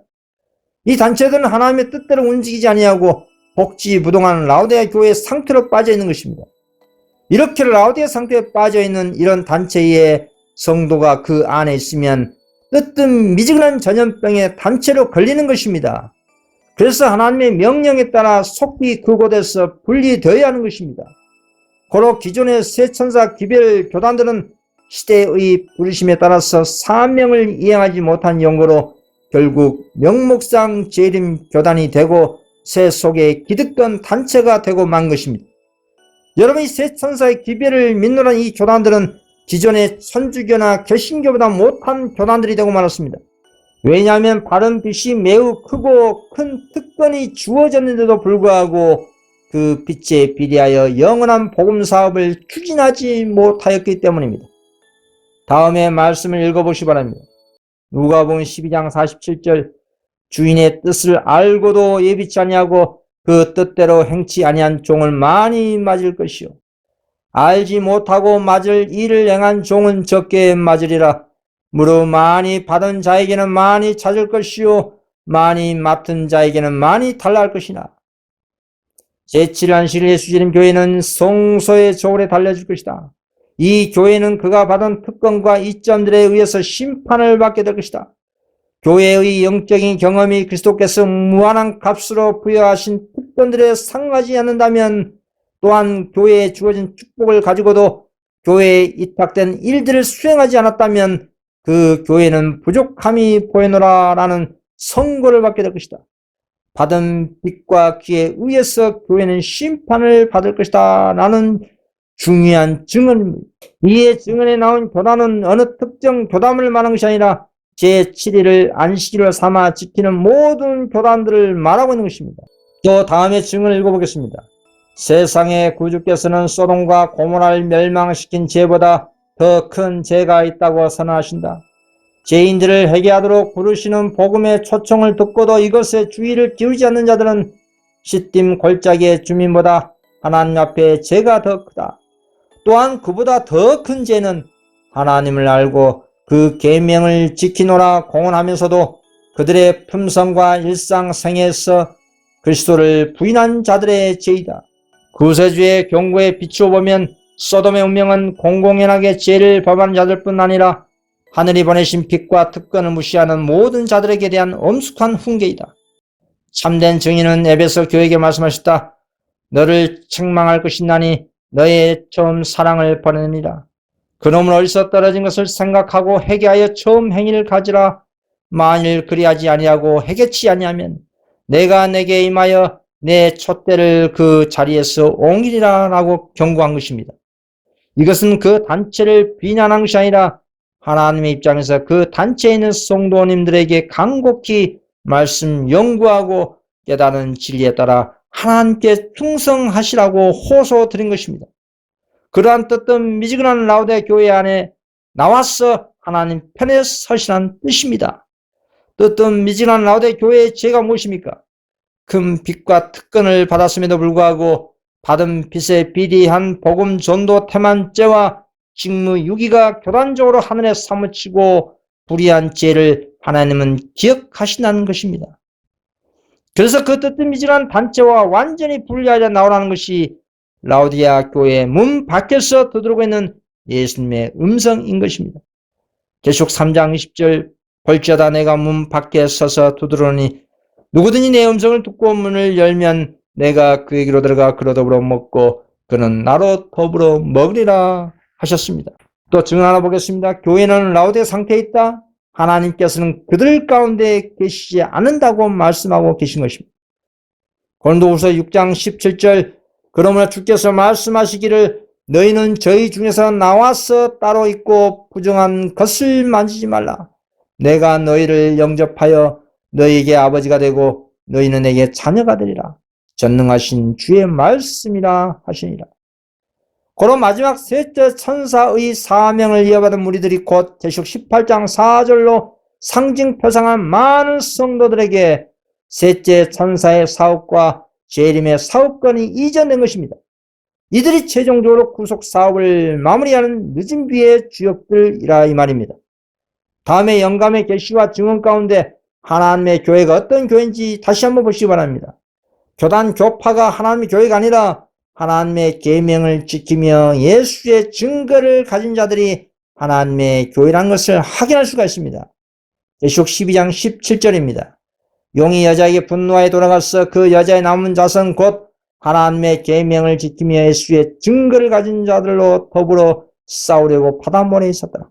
이 단체들은 하나님의 뜻대로 움직이지 아니하고 복지부동한 라오디게아 교회의 상태로 빠져 있는 것입니다. 이렇게 라오디게아 상태에 빠져 있는 이런 단체의 성도가 그 안에 있으면 뜨뜻 미지근한 전염병에 단체로 걸리는 것입니다. 그래서 하나님의 명령에 따라 속히 그곳에서 분리되어야 하는 것입니다. 고로 기존의 세 천사 기별 교단들은 시대의 부르심에 따라서 사명을 이행하지 못한 연고로 결국 명목상 재림 교단이 되고 새 속의 기득권 단체가 되고 만 것입니다. 여러분, 이 세 천사의 기별을 믿노란 이 교단들은 기존의 천주교나 개신교보다 못한 교단들이 되고 말았습니다. 왜냐하면 바른 빛이 매우 크고 큰 특권이 주어졌는데도 불구하고 그 빛에 비례하여 영원한 복음 사업을 추진하지 못하였기 때문입니다. 다음에 말씀을 읽어보시기 바랍니다. 누가복음 12장 47절 주인의 뜻을 알고도 예비치 아니하고 그 뜻대로 행치 아니한 종을 많이 맞을 것이요 알지 못하고 맞을 일을 행한 종은 적게 맞으리라. 무릇 많이 받은 자에게는 많이 찾을 것이요 많이 맡은 자에게는 많이 달라할 것이나 제7안식일 예수재림 교회는 성소의 저울에 달려줄 것이다. 이 교회는 그가 받은 특권과 이점들에 의해서 심판을 받게 될 것이다. 교회의 영적인 경험이 그리스도께서 무한한 값으로 부여하신 특권들에 상하지 않는다면 또한 교회에 주어진 축복을 가지고도 교회에 위탁된 일들을 수행하지 않았다면 그 교회는 부족함이 보이노라 라는 선고를 받게 될 것이다. 받은 빛과 기에 의해서 교회는 심판을 받을 것이다 라는 중요한 증언입니다. 이에 증언에 나온 교단은 어느 특정 교단을 말하는 것이 아니라 제7일을 안식일로 삼아 지키는 모든 교단들을 말하고 있는 것입니다. 또 다음에 증언을 읽어보겠습니다. 세상의 구주께서는 소돔과 고모라를 멸망시킨 죄보다 더 큰 죄가 있다고 선언하신다. 죄인들을 회개하도록 부르시는 복음의 초청을 듣고도 이것에 주의를 기울이지 않는 자들은 시딤 골짜기의 주민보다 하나님 앞에 죄가 더 크다. 또한 그보다 더 큰 죄는 하나님을 알고 그 계명을 지키노라 공언하면서도 그들의 품성과 일상생애에서 그리스도를 부인한 자들의 죄이다. 구세주의 경고에 비추어 보면 소돔의 운명은 공공연하게 죄를 범하는 자들뿐 아니라 하늘이 보내신 빛과 특권을 무시하는 모든 자들에게 대한 엄숙한 훈계이다. 참된 증인은 에베소 교회에게 말씀하셨다. 너를 책망할 것이나니 너의 처음 사랑을 버리느니라. 그놈은 어디서 떨어진 것을 생각하고 회개하여 처음 행위를 가지라. 만일 그리하지 아니하고 회개치 아니하면 내가 내게 임하여 내 촛대를 그 자리에서 옮기리라 라고 경고한 것입니다. 이것은 그 단체를 비난한 것이 아니라 하나님의 입장에서 그 단체에 있는 성도님들에게 간곡히 말씀 연구하고 깨달은 진리에 따라 하나님께 충성하시라고 호소드린 것입니다. 그러한 뜻은 미지근한 라오디게아 교회 안에 나와서 하나님 편에 서시라는 뜻입니다. 뜻은 미지근한 라오디게아 교회의 죄가 무엇입니까? 큰 빛과 특권을 받았음에도 불구하고 받은 빛에 비리한 복음 전도 태만죄와 직무유기가 교단적으로 하늘에 사무치고 불의한 죄를 하나님은 기억하신다는 것입니다. 그래서 그 뜻미지한 단체와 완전히 분리하여 나오라는 것이 라오디게아 교회의 문 밖에서 두드리고 있는 예수님의 음성인 것입니다. 계시록 3장 20절 볼지어다 내가 문 밖에 서서 두드러니 누구든지 내 음성을 듣고 문을 열면 내가 그에게로 들어가 그로 더불어 먹고 그는 나로 더불어 먹으리라 하셨습니다. 또 증언 하나 보겠습니다. 교회는 라오디게아 상태에 있다. 하나님께서는 그들 가운데 계시지 않는다고 말씀하고 계신 것입니다. 고린도후서 6장 17절 그러므로 주께서 말씀하시기를 너희는 저희 중에서 나와서 따로 있고 부정한 것을 만지지 말라. 내가 너희를 영접하여 너희에게 아버지가 되고 너희는 내게 자녀가 되리라. 전능하신 주의 말씀이라 하시니라. 고로 마지막 셋째 천사의 사명을 이어받은 무리들이 곧 계시록 18장 4절로 상징표상한 많은 성도들에게 셋째 천사의 사업과 재림의 사업권이 이전된 것입니다. 이들이 최종적으로 구속 사업을 마무리하는 늦은 비의 주역들이라 이 말입니다. 다음에 영감의 계시와 증언 가운데 하나님의 교회가 어떤 교회인지 다시 한번 보시기 바랍니다. 교단 교파가 하나님의 교회가 아니라 하나님의 계명을 지키며 예수의 증거를 가진 자들이 하나님의 교회라는 것을 확인할 수가 있습니다. 계시록 12장 17절입니다. 용이 여자에게 분노하여 돌아가서 그 여자의 남은 자손 곧 하나님의 계명을 지키며 예수의 증거를 가진 자들로 더불어 싸우려고 바다모래에 있었더라.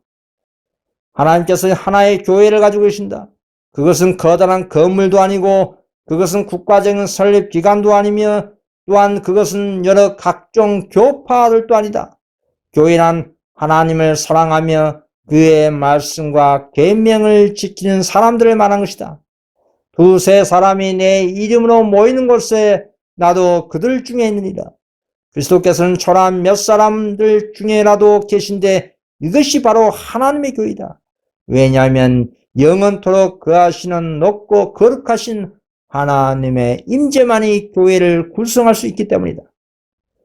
하나님께서 하나의 교회를 가지고 계신다. 그것은 커다란 건물도 아니고 그것은 국가적인 설립기관도 아니며 또한 그것은 여러 각종 교파들도 아니다. 교회란 하나님을 사랑하며 그의 말씀과 계명을 지키는 사람들을 말한 것이다. 두세 사람이 내 이름으로 모이는 곳에 나도 그들 중에 있느니라. 그리스도께서는 초란 몇 사람들 중에라도 계신데 이것이 바로 하나님의 교회이다. 왜냐하면 영원토록 거하시는 높고 거룩하신 하나님의 임재만이 교회를 구성할 수 있기 때문이다.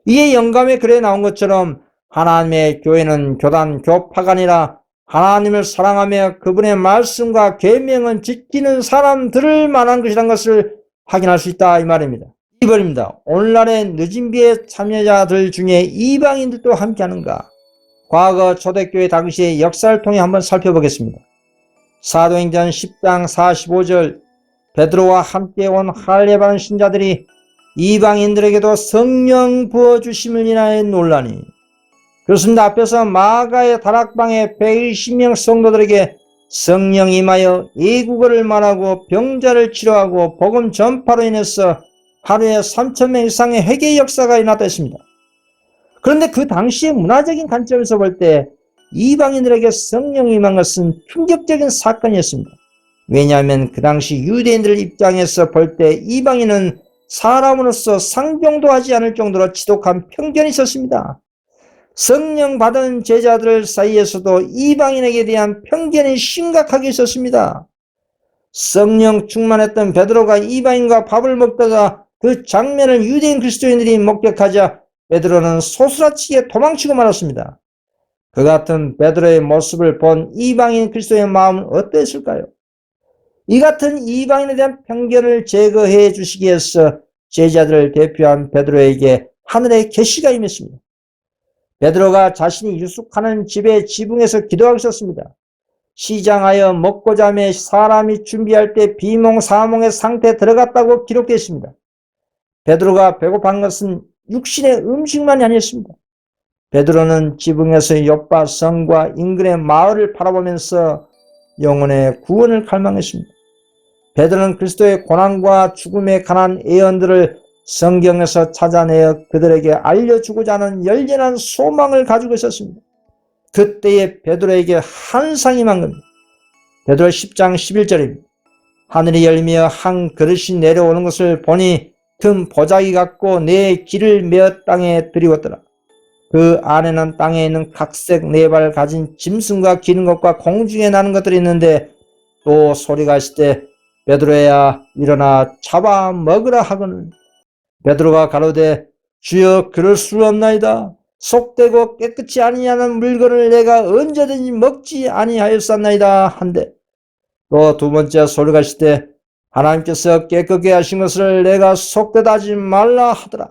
이에 영감의 글에 나온 것처럼 하나님의 교회는 교단 교파가 아니라 하나님을 사랑하며 그분의 말씀과 계명은 지키는 사람들을 말한 것이라는 것을 확인할 수 있다 이 말입니다. 2번입니다. 오늘날의 늦은 비의 참여자들 중에 이방인들도 함께하는가? 과거 초대교회 당시의 역사를 통해 한번 살펴보겠습니다. 사도행전 10장 45절 베드로와 함께 온 할례받은 신자들이 이방인들에게도 성령 부어주심을 인하여 논란이. 그렇습니다. 앞에서 마가의 다락방에 120명 성도들에게 성령 임하여 이국어를 말하고 병자를 치료하고 복음 전파로 인해서 하루에 3,000명 이상의 회개 역사가 일어났다 했습니다. 그런데 그 당시의 문화적인 관점에서 볼 때 이방인들에게 성령이 임한 것은 충격적인 사건이었습니다. 왜냐하면 그 당시 유대인들 입장에서 볼 때 이방인은 사람으로서 상종도 하지 않을 정도로 지독한 편견이 있었습니다. 성령 받은 제자들 사이에서도 이방인에게 대한 편견이 심각하게 있었습니다. 성령 충만했던 베드로가 이방인과 밥을 먹다가 그 장면을 유대인 그리스도인들이 목격하자 베드로는 소스라치게 도망치고 말았습니다. 그 같은 베드로의 모습을 본 이방인 그리스도의 마음은 어땠을까요? 이 같은 이방인에 대한 편견을 제거해 주시기 위해서 제자들을 대표한 베드로에게 하늘의 계시가 임했습니다. 베드로가 자신이 유숙하는 집의 지붕에서 기도하고 있었습니다. 시장하여 먹고 자매 사람이 준비할 때 비몽사몽의 상태에 들어갔다고 기록되어 있습니다. 베드로가 배고픈 것은 육신의 음식만이 아니었습니다. 베드로는 지붕에서 요빠 성과 인근의 마을을 바라보면서 영혼의 구원을 갈망했습니다. 베드로는 그리스도의 고난과 죽음에 관한 예언들을 성경에서 찾아내어 그들에게 알려주고자 하는 열렬한 소망을 가지고 있었습니다. 그때에 베드로에게 환상이 임한 겁니다. 베드로 10장 11절입니다. 하늘이 열리며 한 그릇이 내려오는 것을 보니 큰 보자기 같고 내 길을 메어 땅에 들이웠더라. 그 안에는 땅에 있는 각색 네 발 가진 짐승과 기는 것과 공중에 나는 것들이 있는데 또 소리가 있을 때 베드로야 일어나 잡아 먹으라 하거늘. 베드로가 가로되 주여 그럴 수 없나이다. 속되고 깨끗이 아니하는 물건을 내가 언제든지 먹지 아니하였었나이다 한데 또 두 번째 소리가 있을 때 하나님께서 깨끗게 하신 것을 내가 속되다 하지 말라 하더라.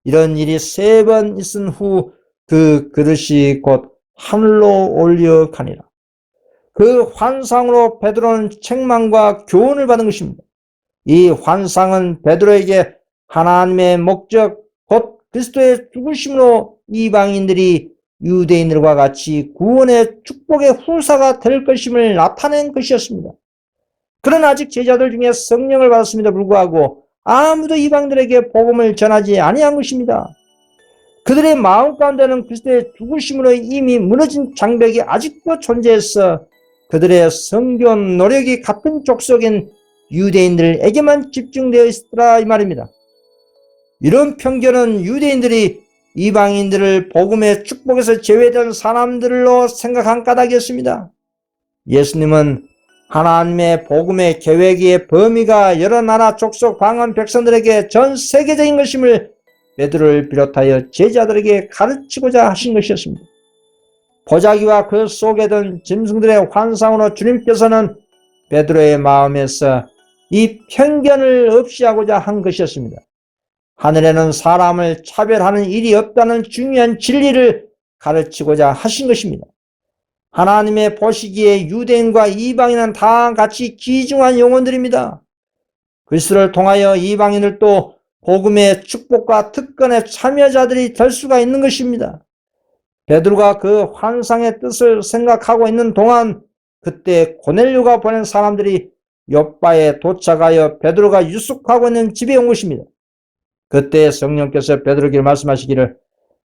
이런 일이 3번 있은 후 그 그릇이 곧 하늘로 올려가니라. 그 환상으로 베드로는 책망과 교훈을 받은 것입니다. 이 환상은 베드로에게 하나님의 목적 곧 그리스도의 죽으심으로 이방인들이 유대인들과 같이 구원의 축복의 후사가 될 것임을 나타낸 것이었습니다. 그러나 아직 제자들 중에 성령을 받았음에도 불구하고 아무도 이방인들에게 복음을 전하지 아니한 것입니다. 그들의 마음 가운데는 그리스도의 죽으심으로 이미 무너진 장벽이 아직도 존재해서 그들의 선교 노력이 같은 족속인 유대인들에게만 집중되어 있더라 이 말입니다. 이런 편견은 유대인들이 이방인들을 복음의 축복에서 제외된 사람들로 생각한 까닭이었습니다. 예수님은 하나님의 복음의 계획의 범위가 여러 나라 족속 방언 백성들에게 전 세계적인 것임을 베드로를 비롯하여 제자들에게 가르치고자 하신 것이었습니다. 보자기와 그 속에 든 짐승들의 환상으로 주님께서는 베드로의 마음에서 이 편견을 없이 하고자 한 것이었습니다. 하늘에는 사람을 차별하는 일이 없다는 중요한 진리를 가르치고자 하신 것입니다. 하나님의 보시기에 유대인과 이방인은 다 같이 귀중한 영혼들입니다. 그리스도를 통하여 이방인들도 복음의 축복과 특권의 참여자들이 될 수가 있는 것입니다. 베드로가 그 환상의 뜻을 생각하고 있는 동안 그때 고넬료가 보낸 사람들이 욥바에 도착하여 베드로가 유숙하고 있는 집에 온 것입니다. 그때 성령께서 베드로에게 말씀하시기를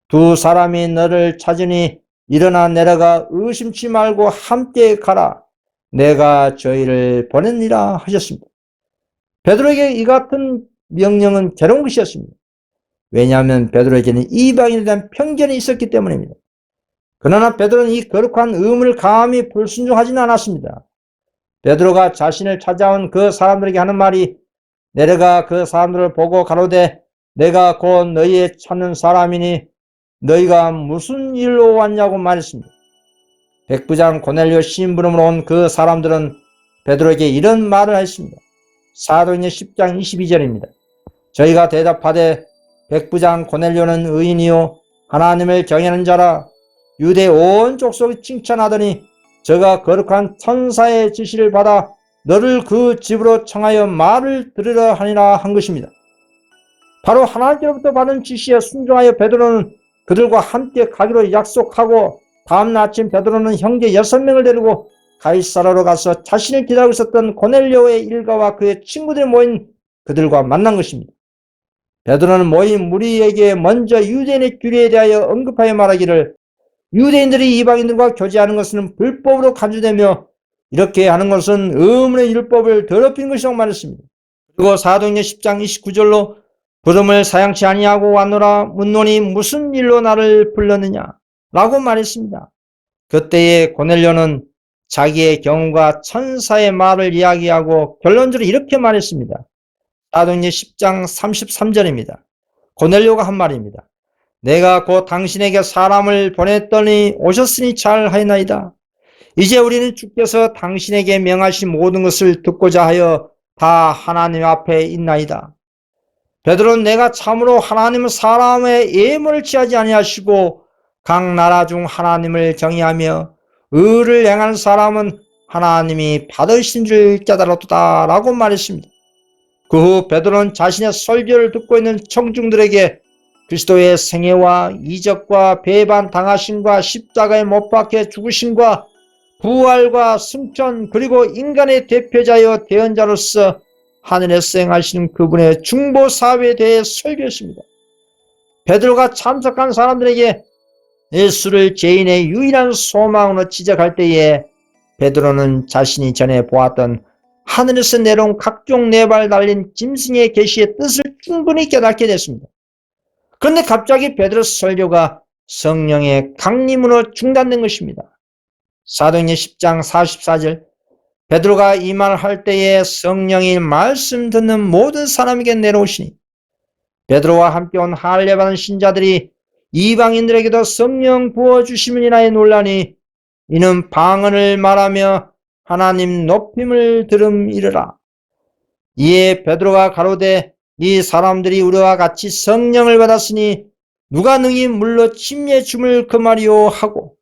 두 사람이 너를 찾으니 일어나 내려가 의심치 말고 함께 가라. 내가 저희를 보냈니라 하셨습니다. 베드로에게 이 같은 명령은 괴로운 것이었습니다. 왜냐하면 베드로에게는 이방인에 대한 편견이 있었기 때문입니다. 그러나 베드로는 이 거룩한 의무를 감히 불순종하지는 않았습니다. 베드로가 자신을 찾아온 그 사람들에게 하는 말이 내려가 그 사람들을 보고 가로되 내가 곧 너희의 찾는 사람이니 너희가 무슨 일로 왔냐고 말했습니다. 백부장 고넬료 심부름으로 온 그 사람들은 베드로에게 이런 말을 했습니다. 사도행전 10장 22절입니다. 저희가 대답하되 백부장 고넬료는 의인이요 하나님을 경외하는 자라 유대 온 족속이 칭찬하더니 저가 거룩한 천사의 지시를 받아 너를 그 집으로 청하여 말을 들으라 하니라 한 것입니다. 바로 하나님께로부터 받은 지시에 순종하여 베드로는 그들과 함께 가기로 약속하고 다음날 아침 베드로는 형제 6명을 데리고 가이사라로 가서 자신을 기다리고 있었던 고넬료의 일가와 그의 친구들이 모인 그들과 만난 것입니다. 베드로는 모인 무리에게 먼저 유대인의 규례에 대하여 언급하여 말하기를 유대인들이 이방인들과 교제하는 것은 불법으로 간주되며 이렇게 하는 것은 의문의 율법을 더럽히는 것이라고 말했습니다. 그리고 사도행전 10장 29절로 부름을 사양치 아니하고 왔노라 묻노니 무슨 일로 나를 불렀느냐 라고 말했습니다. 그때에 고넬료는 자기의 경우가 천사의 말을 이야기하고 결론적으로 이렇게 말했습니다. 사도행전 10장 33절입니다. 고넬료가 한 말입니다. 내가 곧 당신에게 사람을 보냈더니 오셨으니 잘하였나이다. 이제 우리는 주께서 당신에게 명하신 모든 것을 듣고자 하여 다 하나님 앞에 있나이다. 베드로는 내가 참으로 하나님은 사람의 예물을 취하지 아니하시고 각 나라 중 하나님을 경외하며 의를 행하는 사람은 하나님이 받으신 줄 깨달았다 라고 말했습니다. 그 후 베드로는 자신의 설교를 듣고 있는 청중들에게 그리스도의 생애와 이적과 배반 당하심과 십자가에 못 박혀 죽으심과 부활과 승천 그리고 인간의 대표자여 대언자로서 하늘에서 행하시는 그분의 중보 사업에 대해 설교했습니다. 베드로가 참석한 사람들에게 예수를 죄인의 유일한 소망으로 지적할 때에 베드로는 자신이 전에 보았던 하늘에서 내려온 각종 네 발 달린 짐승의 계시의 뜻을 충분히 깨닫게 됐습니다. 그런데 갑자기 베드로 설교가 성령의 강림으로 중단된 것입니다. 사도행전 10장 44절 베드로가 이 말을 할 때에 성령이 말씀 듣는 모든 사람에게 내려오시니 베드로와 함께 온 할례받은 신자들이 이방인들에게도 성령 부어주심이라에 논란이 이는 방언을 말하며 하나님 높임을 들음이르라. 이에 베드로가 가로되 이 사람들이 우리와 같이 성령을 받았으니 누가 능히 물러 침례 줌을 금하리요 하고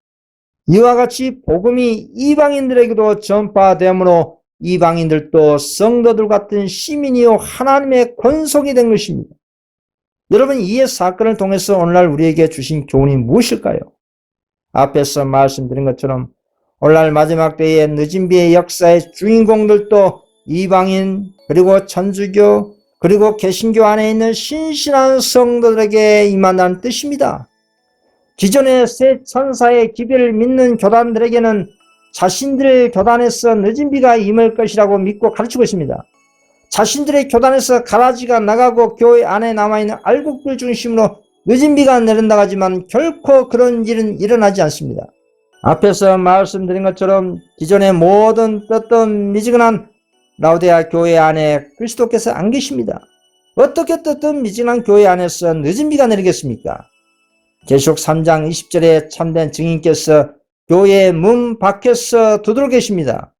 이와 같이 복음이 이방인들에게도 전파되므로 이방인들도 성도들 같은 시민이요 하나님의 권속이 된 것입니다. 여러분 이 사건을 통해서 오늘날 우리에게 주신 교훈이 무엇일까요? 앞에서 말씀드린 것처럼 오늘날 마지막 때의 늦은 비의 역사의 주인공들도 이방인 그리고 천주교 그리고 개신교 안에 있는 신실한 성도들에게 임한다는 뜻입니다. 기존의 새 천사의 기별을 믿는 교단들에게는 자신들의 교단에서 늦은 비가 임할 것이라고 믿고 가르치고 있습니다. 자신들의 교단에서 가라지가 나가고 교회 안에 남아있는 알곡들 중심으로 늦은 비가 내린다고 하지만 결코 그런 일은 일어나지 않습니다. 앞에서 말씀드린 것처럼 기존의 모든 떴던 미지근한 라오디게아 교회 안에 그리스도께서 안 계십니다. 어떻게 떴던 미지근한 교회 안에서 늦은 비가 내리겠습니까? 계시록 3장 20절에 참된 증인께서 교회의 문 밖에서 두드러 계십니다.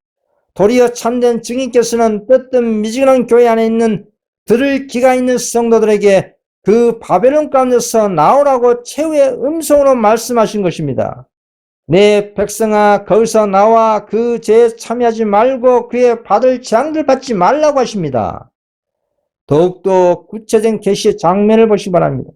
도리어 참된 증인께서는 떴던 미지근한 교회 안에 있는 들을 귀가 있는 성도들에게 그 바벨론 가운데서 나오라고 최후의 음성으로 말씀하신 것입니다. 내 백성아, 거기서 나와 그 죄에 참여하지 말고 그의 받을 재앙들 받지 말라고 하십니다. 더욱더 구체적인 계시의 장면을 보시기 바랍니다.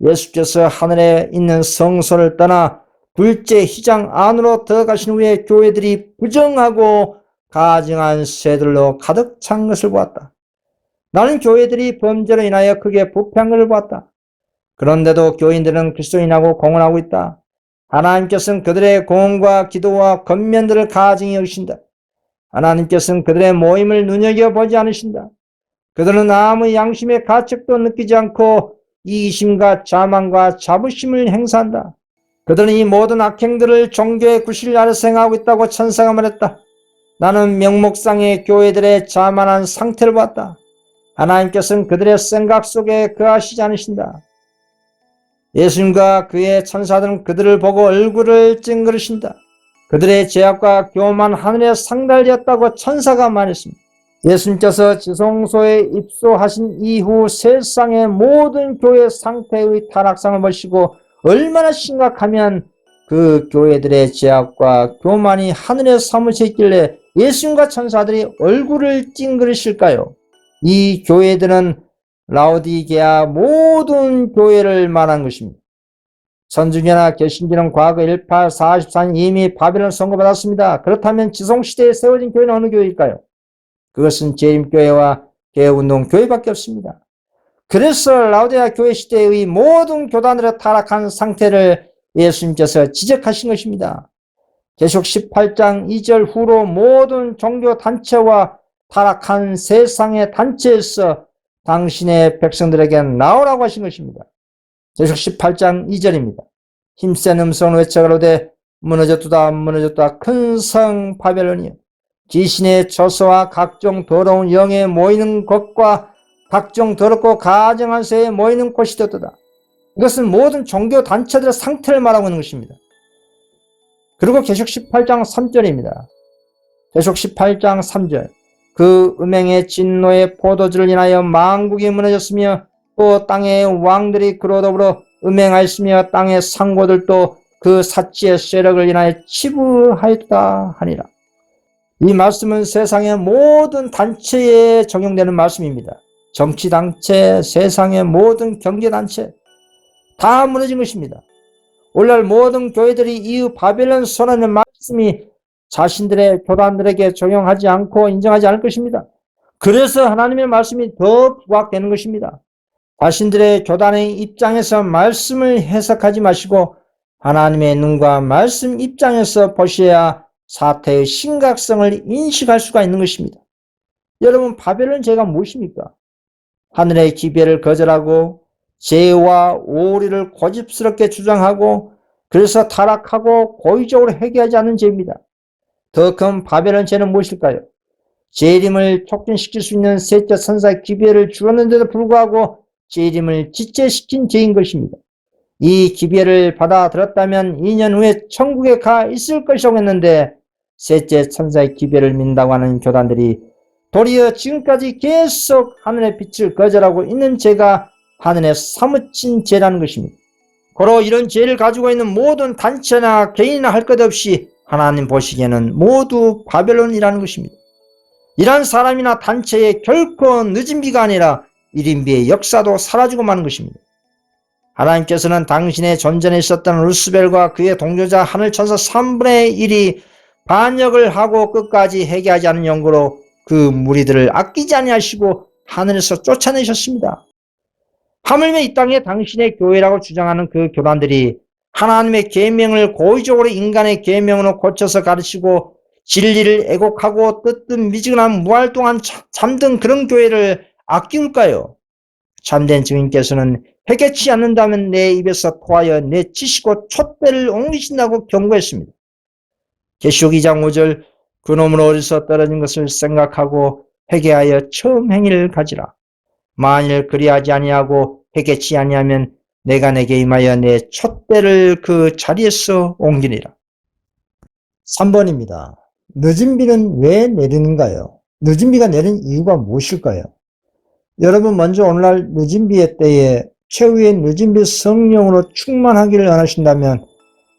예수께서 하늘에 있는 성소를 떠나 둘째 휘장 안으로 들어가신 후에 교회들이 부정하고 가증한 새들로 가득 찬 것을 보았다. 나는 교회들이 범죄로 인하여 크게 부패한 것을 보았다. 그런데도 교인들은 그리스도인하고 공헌하고 있다. 하나님께서는 그들의 공헌과 기도와 권면들을 가증히 여기신다. 하나님께서는 그들의 모임을 눈여겨보지 않으신다. 그들은 아무 양심의 가책도 느끼지 않고 이기심과 자만과 자부심을 행사한다. 그들은 이 모든 악행들을 종교의 구실 아래서 행하고 있다고 천사가 말했다. 나는 명목상의 교회들의 자만한 상태를 봤다. 하나님께서는 그들의 생각 속에 거하시지 않으신다. 예수님과 그의 천사들은 그들을 보고 얼굴을 찡그리신다. 그들의 죄악과 교만 하늘에 상달되었다고 천사가 말했습니다. 예수님께서 지성소에 입소하신 이후 세상의 모든 교회 상태의 타락상을 보시고 얼마나 심각하면 그 교회들의 죄악과 교만이 하늘에 사무쳐 있길래 예수님과 천사들이 얼굴을 찡그리실까요? 이 교회들은 라오디게아 모든 교회를 말한 것입니다. 선지교나 개신교는 과거 1844년 이미 바벨론 선고받았습니다. 그렇다면 지성시대에 세워진 교회는 어느 교회일까요? 그것은 재림교회와 개운동교회밖에 없습니다. 그래서 라오디게아 교회 시대의 모든 교단들의 타락한 상태를 예수님께서 지적하신 것입니다. 계시록 18장 2절 후로 모든 종교단체와 타락한 세상의 단체에서 당신의 백성들에게 나오라고 하신 것입니다. 계시록 18장 2절입니다. 힘센 음성으로 외쳐가로되 무너졌도다 무너졌도다 큰 성 바벨론이여 귀신의 처소와 각종 더러운 영에 모이는 곳과 각종 더럽고 가증한 새에 모이는 곳이 되었도다. 이것은 모든 종교단체들의 상태를 말하고 있는 것입니다. 그리고 계시록 18장 3절입니다. 계시록 18장 3절 그 음행의 진노의 포도주를 인하여 만국이 무너졌으며 또 땅의 왕들이 그로 더불어 음행하였으며 땅의 상고들도 그 사치의 세력을 인하여 치부하였다 하니라. 이 말씀은 세상의 모든 단체에 적용되는 말씀입니다. 정치단체, 세상의 모든 경제단체 다 무너진 것입니다. 오늘날 모든 교회들이 이 바벨론 선언의 말씀이 자신들의 교단들에게 적용하지 않고 인정하지 않을 것입니다. 그래서 하나님의 말씀이 더 부각되는 것입니다. 자신들의 교단의 입장에서 말씀을 해석하지 마시고 하나님의 눈과 말씀 입장에서 보셔야 사태의 심각성을 인식할 수가 있는 것입니다. 여러분, 바벨론 죄가 무엇입니까? 하늘의 기별을 거절하고 죄와 오리를 고집스럽게 주장하고 그래서 타락하고 고의적으로 회개하지 않는 죄입니다. 더 큰 바벨론 죄는 무엇일까요? 재림을 촉진시킬 수 있는 셋째 천사의 기별을 주었는데도 불구하고 재림을 지체시킨 죄인 것입니다. 이 기별을 받아들였다면 2년 후에 천국에 가 있을 것이라고 했는데 셋째 천사의 기별을 믿는다고 하는 교단들이 도리어 지금까지 계속 하늘의 빛을 거절하고 있는 죄가 하늘에 사무친 죄라는 것입니다. 고로 이런 죄를 가지고 있는 모든 단체나 개인이나 할 것 없이 하나님 보시기에는 모두 바벨론이라는 것입니다. 이러한 사람이나 단체에 결코 늦은 비가 아니라 일인비의 역사도 사라지고 마는 것입니다. 하나님께서는 당신의 존전에 있었던 루스벨과 그의 동료자 하늘천사 3분의 1이 반역을 하고 끝까지 회개하지 않은 연고로 그 무리들을 아끼지 아니하시고 하늘에서 쫓아내셨습니다. 하물며 이 땅에 당신의 교회라고 주장하는 그 교단들이 하나님의 계명을 고의적으로 인간의 계명으로 고쳐서 가르치고 진리를 애곡하고 뜨뜻미지근한 무활동한 잠든 그런 교회를 아끼울까요? 참된 증인께서는 회개치 않는다면 내 입에서 토하여 내치시고 촛대를 옮기신다고 경고했습니다. 계시록 2장 5절 그놈으로 어디서 떨어진 것을 생각하고 회개하여 처음 행위를 가지라. 만일 그리하지 아니하고 회개치 아니하면 내가 내게 임하여 내 촛대를 그 자리에서 옮기리라. 3번입니다. 늦은 비는 왜 내리는가요? 늦은 비가 내린 이유가 무엇일까요? 여러분 먼저 오늘날 늦은 비의 때에 최후의 늦은 비 성령으로 충만하기를 원하신다면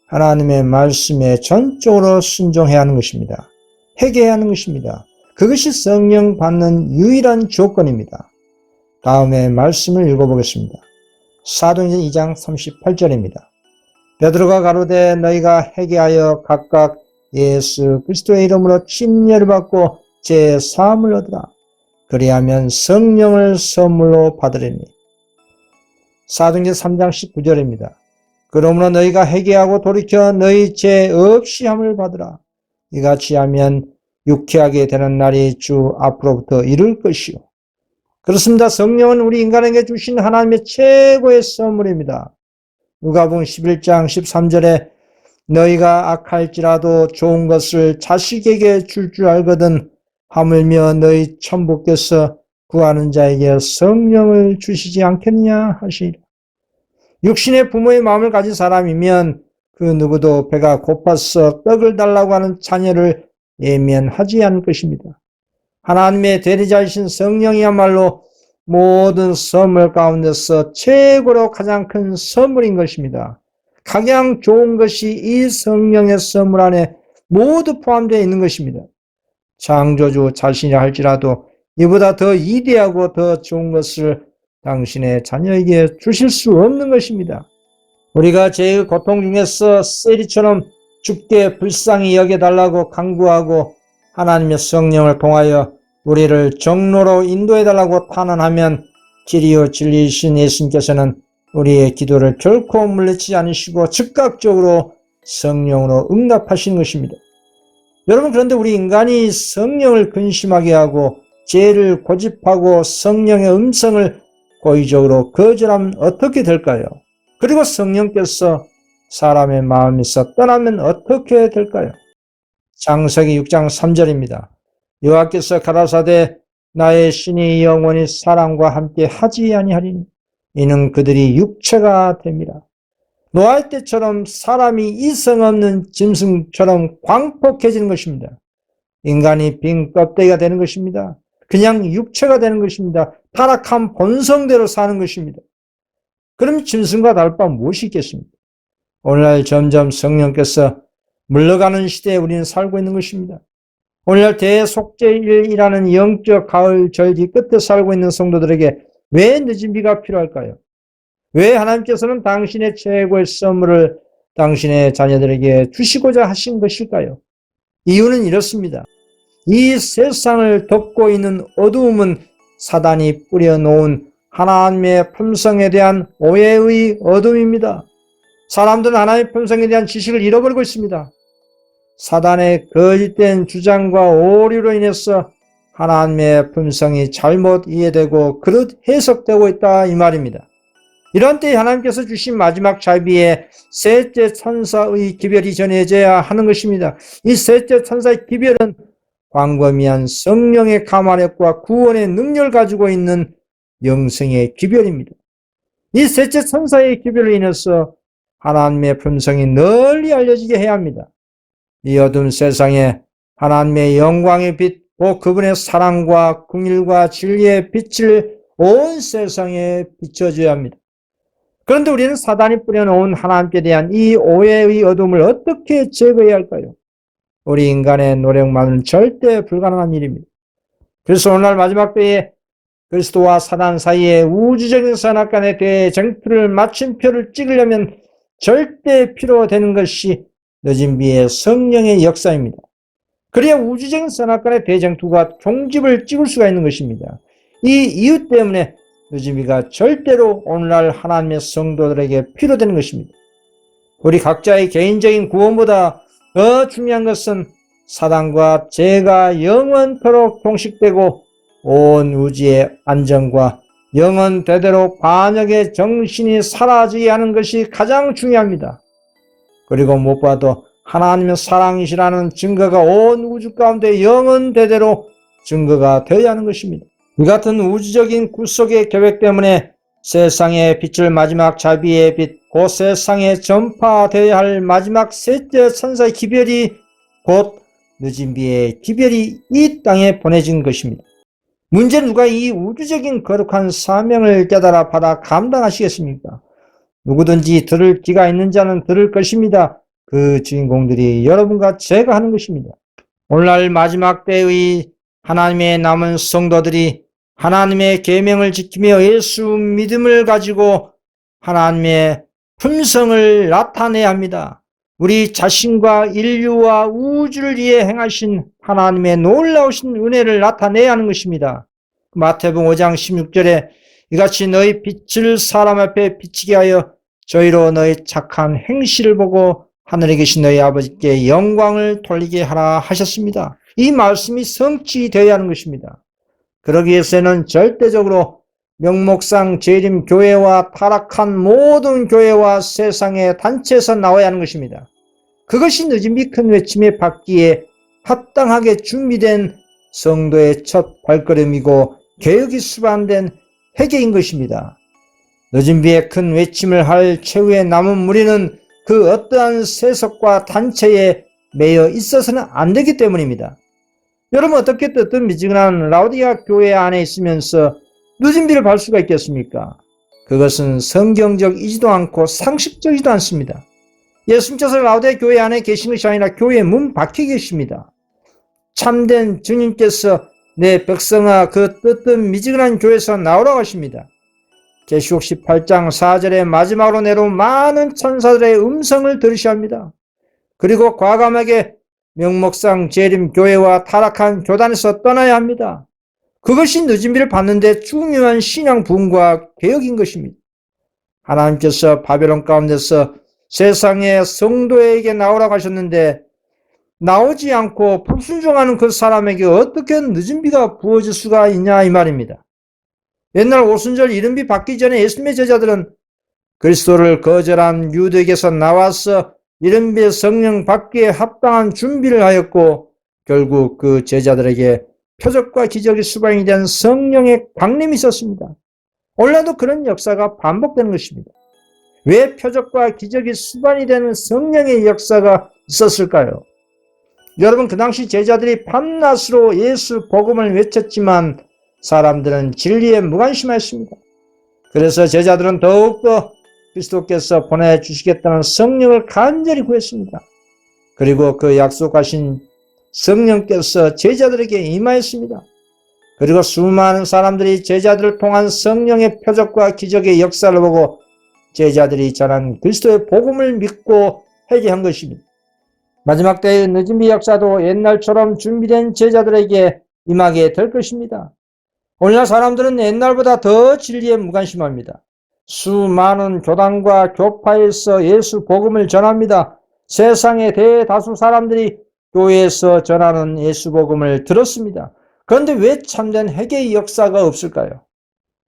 하나님의 말씀에 전적으로 순종해야 하는 것입니다. 회개해야 하는 것입니다. 그것이 성령 받는 유일한 조건입니다. 다음에 말씀을 읽어보겠습니다. 사도행전 2장 38절입니다. 베드로가 가로되 너희가 회개하여 각각 예수 그리스도의 이름으로 침례를 받고 제 사함을 얻으라. 그리하면 성령을 선물로 받으리니. 사도행전 3장 19절입니다. 그러므로 너희가 회개하고 돌이켜 너희 죄 없이 함을 받으라. 이같이 하면 유쾌하게 되는 날이 주 앞으로부터 이를 것이요. 그렇습니다. 성령은 우리 인간에게 주신 하나님의 최고의 선물입니다. 누가복음 11장 13절에 너희가 악할지라도 좋은 것을 자식에게 줄 알거든 하물며 너희 천부께서 구하는 자에게 성령을 주시지 않겠느냐 하시리라. 육신의 부모의 마음을 가진 사람이면 그 누구도 배가 고파서 떡을 달라고 하는 자녀를 예면하지 않을 것입니다. 하나님의 대리자이신 성령이야말로 모든 선물 가운데서 최고로 가장 큰 선물인 것입니다. 가장 좋은 것이 이 성령의 선물 안에 모두 포함되어 있는 것입니다. 창조주 자신이 할지라도 이보다 더 위대하고 더 좋은 것을 당신의 자녀에게 주실 수 없는 것입니다. 우리가 죄의 고통 중에서 세리처럼 죽게 불쌍히 여겨달라고 간구하고 하나님의 성령을 통하여 우리를 정로로 인도해달라고 탄원하면 길이요 진리이신 예수님께서는 우리의 기도를 결코 물리치지 않으시고 즉각적으로 성령으로 응답하시는 것입니다. 여러분, 그런데 우리 인간이 성령을 근심하게 하고 죄를 고집하고 성령의 음성을 고의적으로 거절하면 어떻게 될까요? 그리고 성령께서 사람의 마음에서 떠나면 어떻게 될까요? 창세기 6장 3절입니다. 여호와께서 가라사대 나의 신이 영원히 사람과 함께 하지 아니하리니 이는 그들이 육체가 됨이라. 노아의 때처럼 사람이 이성 없는 짐승처럼 광폭해지는 것입니다. 인간이 빈 껍데기가 되는 것입니다. 그냥 육체가 되는 것입니다. 타락한 본성대로 사는 것입니다. 그럼 짐승과 다를 바 무엇이 있겠습니까? 오늘날 점점 성령께서 물러가는 시대에 우리는 살고 있는 것입니다. 오늘날 대속죄일이라는 영적 가을 절기 끝에 살고 있는 성도들에게 왜 늦은 비가 필요할까요? 왜 하나님께서는 당신의 최고의 선물을 당신의 자녀들에게 주시고자 하신 것일까요? 이유는 이렇습니다. 이 세상을 덮고 있는 어두움은 사단이 뿌려놓은 하나님의 품성에 대한 오해의 어둠입니다. 사람들은 하나님의 품성에 대한 지식을 잃어버리고 있습니다. 사단의 거짓된 주장과 오류로 인해서 하나님의 품성이 잘못 이해되고 그릇 해석되고 있다 이 말입니다. 이런 때에 하나님께서 주신 마지막 자비에 셋째 천사의 기별이 전해져야 하는 것입니다. 이 셋째 천사의 기별은 광범위한 성령의 감화력과 구원의 능력을 가지고 있는 영성의 기별입니다. 이 셋째 천사의 기별로 인해서 하나님의 품성이 널리 알려지게 해야 합니다. 이 어두운 세상에 하나님의 영광의 빛, 곧 그분의 사랑과 긍휼과 진리의 빛을 온 세상에 비춰줘야 합니다. 그런데 우리는 사단이 뿌려놓은 하나님께 대한 이 오해의 어둠을 어떻게 제거해야 할까요? 우리 인간의 노력만은 절대 불가능한 일입니다. 그래서 오늘날 마지막 때에 그리스도와 사단 사이에 우주적인 선악간의 대쟁투를 마침표를 찍으려면 절대 필요되는 것이 늦은 비의 성령의 역사입니다. 그래야 우주적인 선악간의 대쟁투가 종집을 찍을 수가 있는 것입니다. 이 이유 때문에 늦은 비가 절대로 오늘날 하나님의 성도들에게 필요되는 것입니다. 우리 각자의 개인적인 구원보다 더 중요한 것은 사단과 죄가 영원토록 종식되고 온 우주의 안정과 영원대대로 반역의 정신이 사라지게 하는 것이 가장 중요합니다. 그리고 무엇보다도 하나님의 사랑이시라는 증거가 온 우주 가운데 영원대대로 증거가 되어야 하는 것입니다. 이 같은 우주적인 구속의 계획 때문에 세상의 빛을 마지막 자비의 빛, 그 세상에 전파되어야 할 마지막 셋째 천사의 기별이 곧 늦은 비의 기별이 이 땅에 보내진 것입니다. 문제는 누가 이 우주적인 거룩한 사명을 깨달아 받아 감당하시겠습니까? 누구든지 들을 귀가 있는 자는 들을 것입니다. 그 주인공들이 여러분과 제가 하는 것입니다. 오늘날 마지막 때의 하나님의 남은 성도들이 하나님의 계명을 지키며 예수 믿음을 가지고 하나님의 품성을 나타내야 합니다. 우리 자신과 인류와 우주를 위해 행하신 하나님의 놀라우신 은혜를 나타내야 하는 것입니다. 마태복음 5장 16절에 이같이 너희 빛을 사람 앞에 비치게 하여 저희로 너희 착한 행실을 보고 하늘에 계신 너희 아버지께 영광을 돌리게 하라 하셨습니다. 이 말씀이 성취되어야 하는 것입니다. 그러기 위해서는 절대적으로 명목상 재림 교회와 타락한 모든 교회와 세상의 단체에서 나와야 하는 것입니다. 그것이 늦은 비 큰 외침에 받기에 합당하게 준비된 성도의 첫 발걸음이고 개혁이 수반된 회개인 것입니다. 늦은 비에 큰 외침을 할 최후의 남은 무리는 그 어떠한 세속과 단체에 매여 있어서는 안 되기 때문입니다. 여러분 어떻게 뜨뜻미지근한 라오디게아 교회 안에 있으면서 늦은 비를 발 수가 있겠습니까? 그것은 성경적이지도 않고 상식적이지도 않습니다. 예수님께서 라오디게아 교회 안에 계신 것이 아니라 교회 문 밖에 계십니다. 참된 주님께서 내 백성아 그 뜨뜻미지근한 교회에서 나오라고 하십니다. 계시록 18장 4절에 마지막으로 내려온 많은 천사들의 음성을 들으셔야 합니다. 그리고 과감하게 명목상 재림 교회와 타락한 교단에서 떠나야 합니다. 그것이 늦은 비를 받는데 중요한 신앙 부흥과 개혁인 것입니다. 하나님께서 바벨론 가운데서 세상의 성도에게 나오라고 하셨는데 나오지 않고 불순종하는 그 사람에게 어떻게 늦은 비가 부어질 수가 있냐 이 말입니다. 옛날 오순절 이른비 받기 전에 예수님의 제자들은 그리스도를 거절한 유대에게서 나와서 이른비 성령 받기에 합당한 준비를 하였고 결국 그 제자들에게 표적과 기적이 수반이 된 성령의 강림이 있었습니다. 오늘날도 그런 역사가 반복되는 것입니다. 왜 표적과 기적이 수반이 되는 성령의 역사가 있었을까요? 여러분 그 당시 제자들이 밤낮으로 예수 복음을 외쳤지만 사람들은 진리에 무관심하였습니다. 그래서 제자들은 더욱더 그리스도께서 보내주시겠다는 성령을 간절히 구했습니다. 그리고 그 약속하신 성령께서 제자들에게 임하였습니다. 그리고 수많은 사람들이 제자들을 통한 성령의 표적과 기적의 역사를 보고 제자들이 전한 그리스도의 복음을 믿고 회개한 것입니다. 마지막 때의 늦은 비 역사도 옛날처럼 준비된 제자들에게 임하게 될 것입니다. 오늘날 사람들은 옛날보다 더 진리에 무관심합니다. 수많은 교단과 교파에서 예수 복음을 전합니다. 세상의 대다수 사람들이 교회에서 전하는 예수 복음을 들었습니다. 그런데 왜 참된 회개의 역사가 없을까요?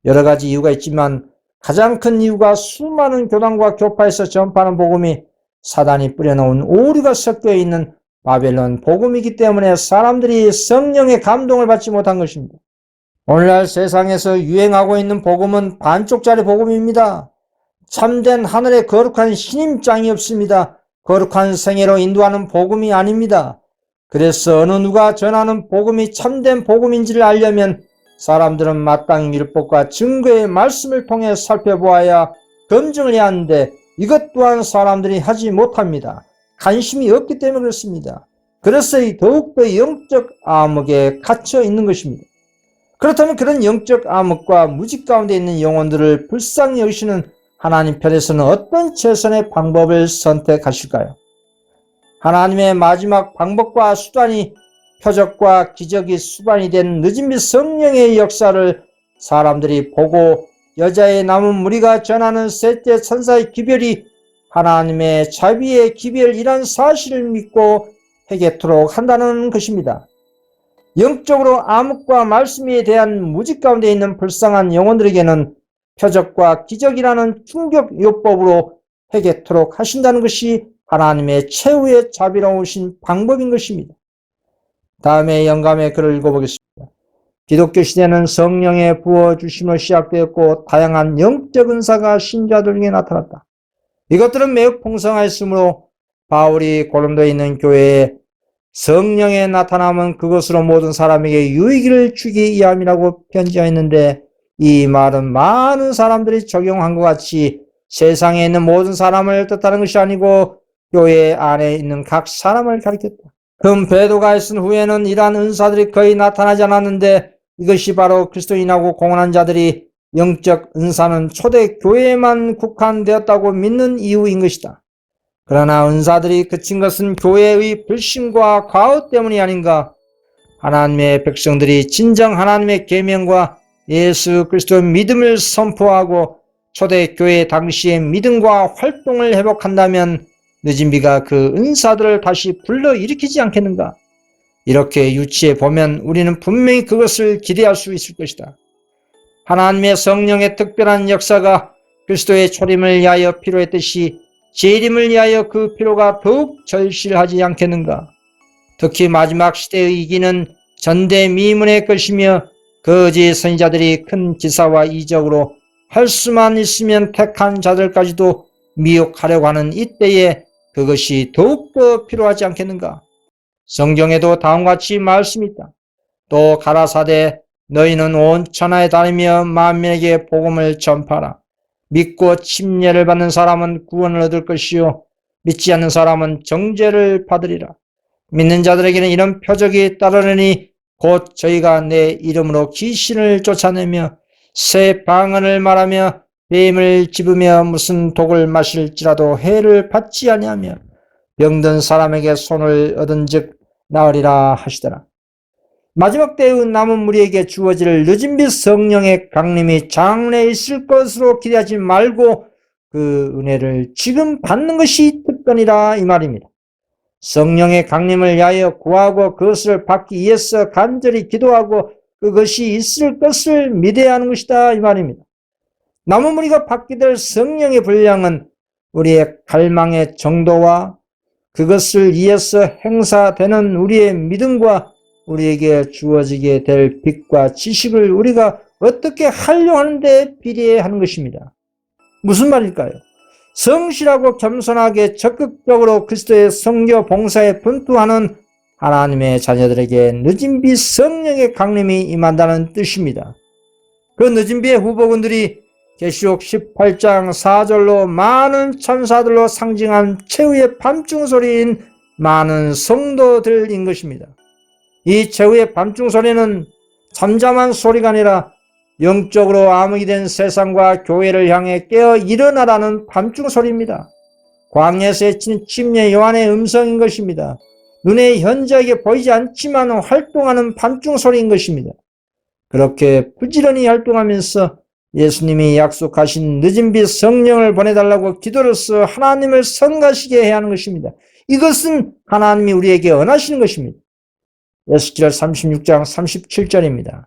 여러 가지 이유가 있지만 가장 큰 이유가 수많은 교단과 교파에서 전파하는 복음이 사단이 뿌려놓은 오류가 섞여 있는 바벨론 복음이기 때문에 사람들이 성령의 감동을 받지 못한 것입니다. 오늘날 세상에서 유행하고 있는 복음은 반쪽짜리 복음입니다. 참된 하늘의 거룩한 신임장이 없습니다. 거룩한 생애로 인도하는 복음이 아닙니다. 그래서 어느 누가 전하는 복음이 참된 복음인지를 알려면 사람들은 마땅히 율법과 증거의 말씀을 통해 살펴보아야 검증을 해야 하는데 이것 또한 사람들이 하지 못합니다. 관심이 없기 때문에 그렇습니다. 그래서 더욱더 영적 암흑에 갇혀 있는 것입니다. 그렇다면 그런 영적 암흑과 무지 가운데 있는 영혼들을 불쌍히 여기시는 하나님 편에서는 어떤 최선의 방법을 선택하실까요? 하나님의 마지막 방법과 수단이 표적과 기적이 수반이 된 늦은 비 성령의 역사를 사람들이 보고 여자의 남은 무리가 전하는 셋째 천사의 기별이 하나님의 자비의 기별이란 사실을 믿고 회개토록 한다는 것입니다. 영적으로 암흑과 말씀에 대한 무지 가운데 있는 불쌍한 영혼들에게는 표적과 기적이라는 충격 요법으로 회개토록 하신다는 것이 하나님의 최후의 자비로우신 방법인 것입니다. 다음에 영감의 글을 읽어보겠습니다. 기독교 시대는 성령의 부어주심으로 시작되었고 다양한 영적 은사가 신자들에게 나타났다. 이것들은 매우 풍성하였으므로 바울이 고린도에 있는 교회에 성령의 나타남은 그것으로 모든 사람에게 유익을 주기 위함이라고 편지하였는데, 이 말은 많은 사람들이 적용한 것 같이 세상에 있는 모든 사람을 뜻하는 것이 아니고 교회 안에 있는 각 사람을 가리켰다. 큰 배도가 있은 후에는 이러한 은사들이 거의 나타나지 않았는데, 이것이 바로 그리스도인하고 공헌한 자들이 영적 은사는 초대 교회에만 국한되었다고 믿는 이유인 것이다. 그러나 은사들이 그친 것은 교회의 불신과 과오 때문이 아닌가? 하나님의 백성들이 진정 하나님의 계명과 예수 그리스도의 믿음을 선포하고 초대 교회 당시의 믿음과 활동을 회복한다면 늦은 비가 그 은사들을 다시 불러일으키지 않겠는가? 이렇게 유추해 보면 우리는 분명히 그것을 기대할 수 있을 것이다. 하나님의 성령의 특별한 역사가 그리스도의 초림을 위하여 필요했듯이 재림을 위하여 그 필요가 더욱 절실하지 않겠는가? 특히 마지막 시대의 이기는 전대미문의 것이며 거짓 선지자들이 큰 기사와 이적으로 할 수만 있으면 택한 자들까지도 미혹하려고 하는 이때에 그것이 더욱더 필요하지 않겠는가? 성경에도 다음과 같이 말씀이 있다. 또 가라사대 너희는 온 천하에 다니며 만민에게 복음을 전파하라. 믿고 침례를 받는 사람은 구원을 얻을 것이요 믿지 않는 사람은 정죄를 받으리라. 믿는 자들에게는 이런 표적이 따르느니 곧 저희가 내 이름으로 귀신을 쫓아내며 새 방언을 말하며 뱀을 집으며 무슨 독을 마실지라도 해를 받지 아니하며 병든 사람에게 손을 얻은 즉 나으리라 하시더라. 마지막 때의 남은 무리에게 주어질 늦은 빛 성령의 강림이 장래에 있을 것으로 기대하지 말고 그 은혜를 지금 받는 것이 특권이라 이 말입니다. 성령의 강림을 위하여 구하고 그것을 받기 위해서 간절히 기도하고 그것이 있을 것을 믿어야 하는 것이다 이 말입니다. 남은 무리가 받게 될 성령의 분량은 우리의 갈망의 정도와 그것을 위해서 행사되는 우리의 믿음과 우리에게 주어지게 될 빛과 지식을 우리가 어떻게 하려 하는데 비례하는 것입니다. 무슨 말일까요? 성실하고 겸손하게 적극적으로 그리스도의 선교 봉사에 분투하는 하나님의 자녀들에게 늦은 비 성령의 강림이 임한다는 뜻입니다. 그 늦은 비의 후보군들이 계시록 18장 4절로 많은 천사들로 상징한 최후의 밤중 소리인 많은 성도들인 것입니다. 이 최후의 밤중 소리는 잠잠한 소리가 아니라 영적으로 암흑이 된 세상과 교회를 향해 깨어 일어나라는 밤중 소리입니다. 광야에서 외치는 침례 요한의 음성인 것입니다. 눈에 현저하게 보이지 않지만 활동하는 밤중 소리인 것입니다. 그렇게 부지런히 활동하면서 예수님이 약속하신 늦은 빛 성령을 보내달라고 기도로서 하나님을 성가시게 해야 하는 것입니다. 이것은 하나님이 우리에게 원하시는 것입니다. 에스겔 36장 37절입니다.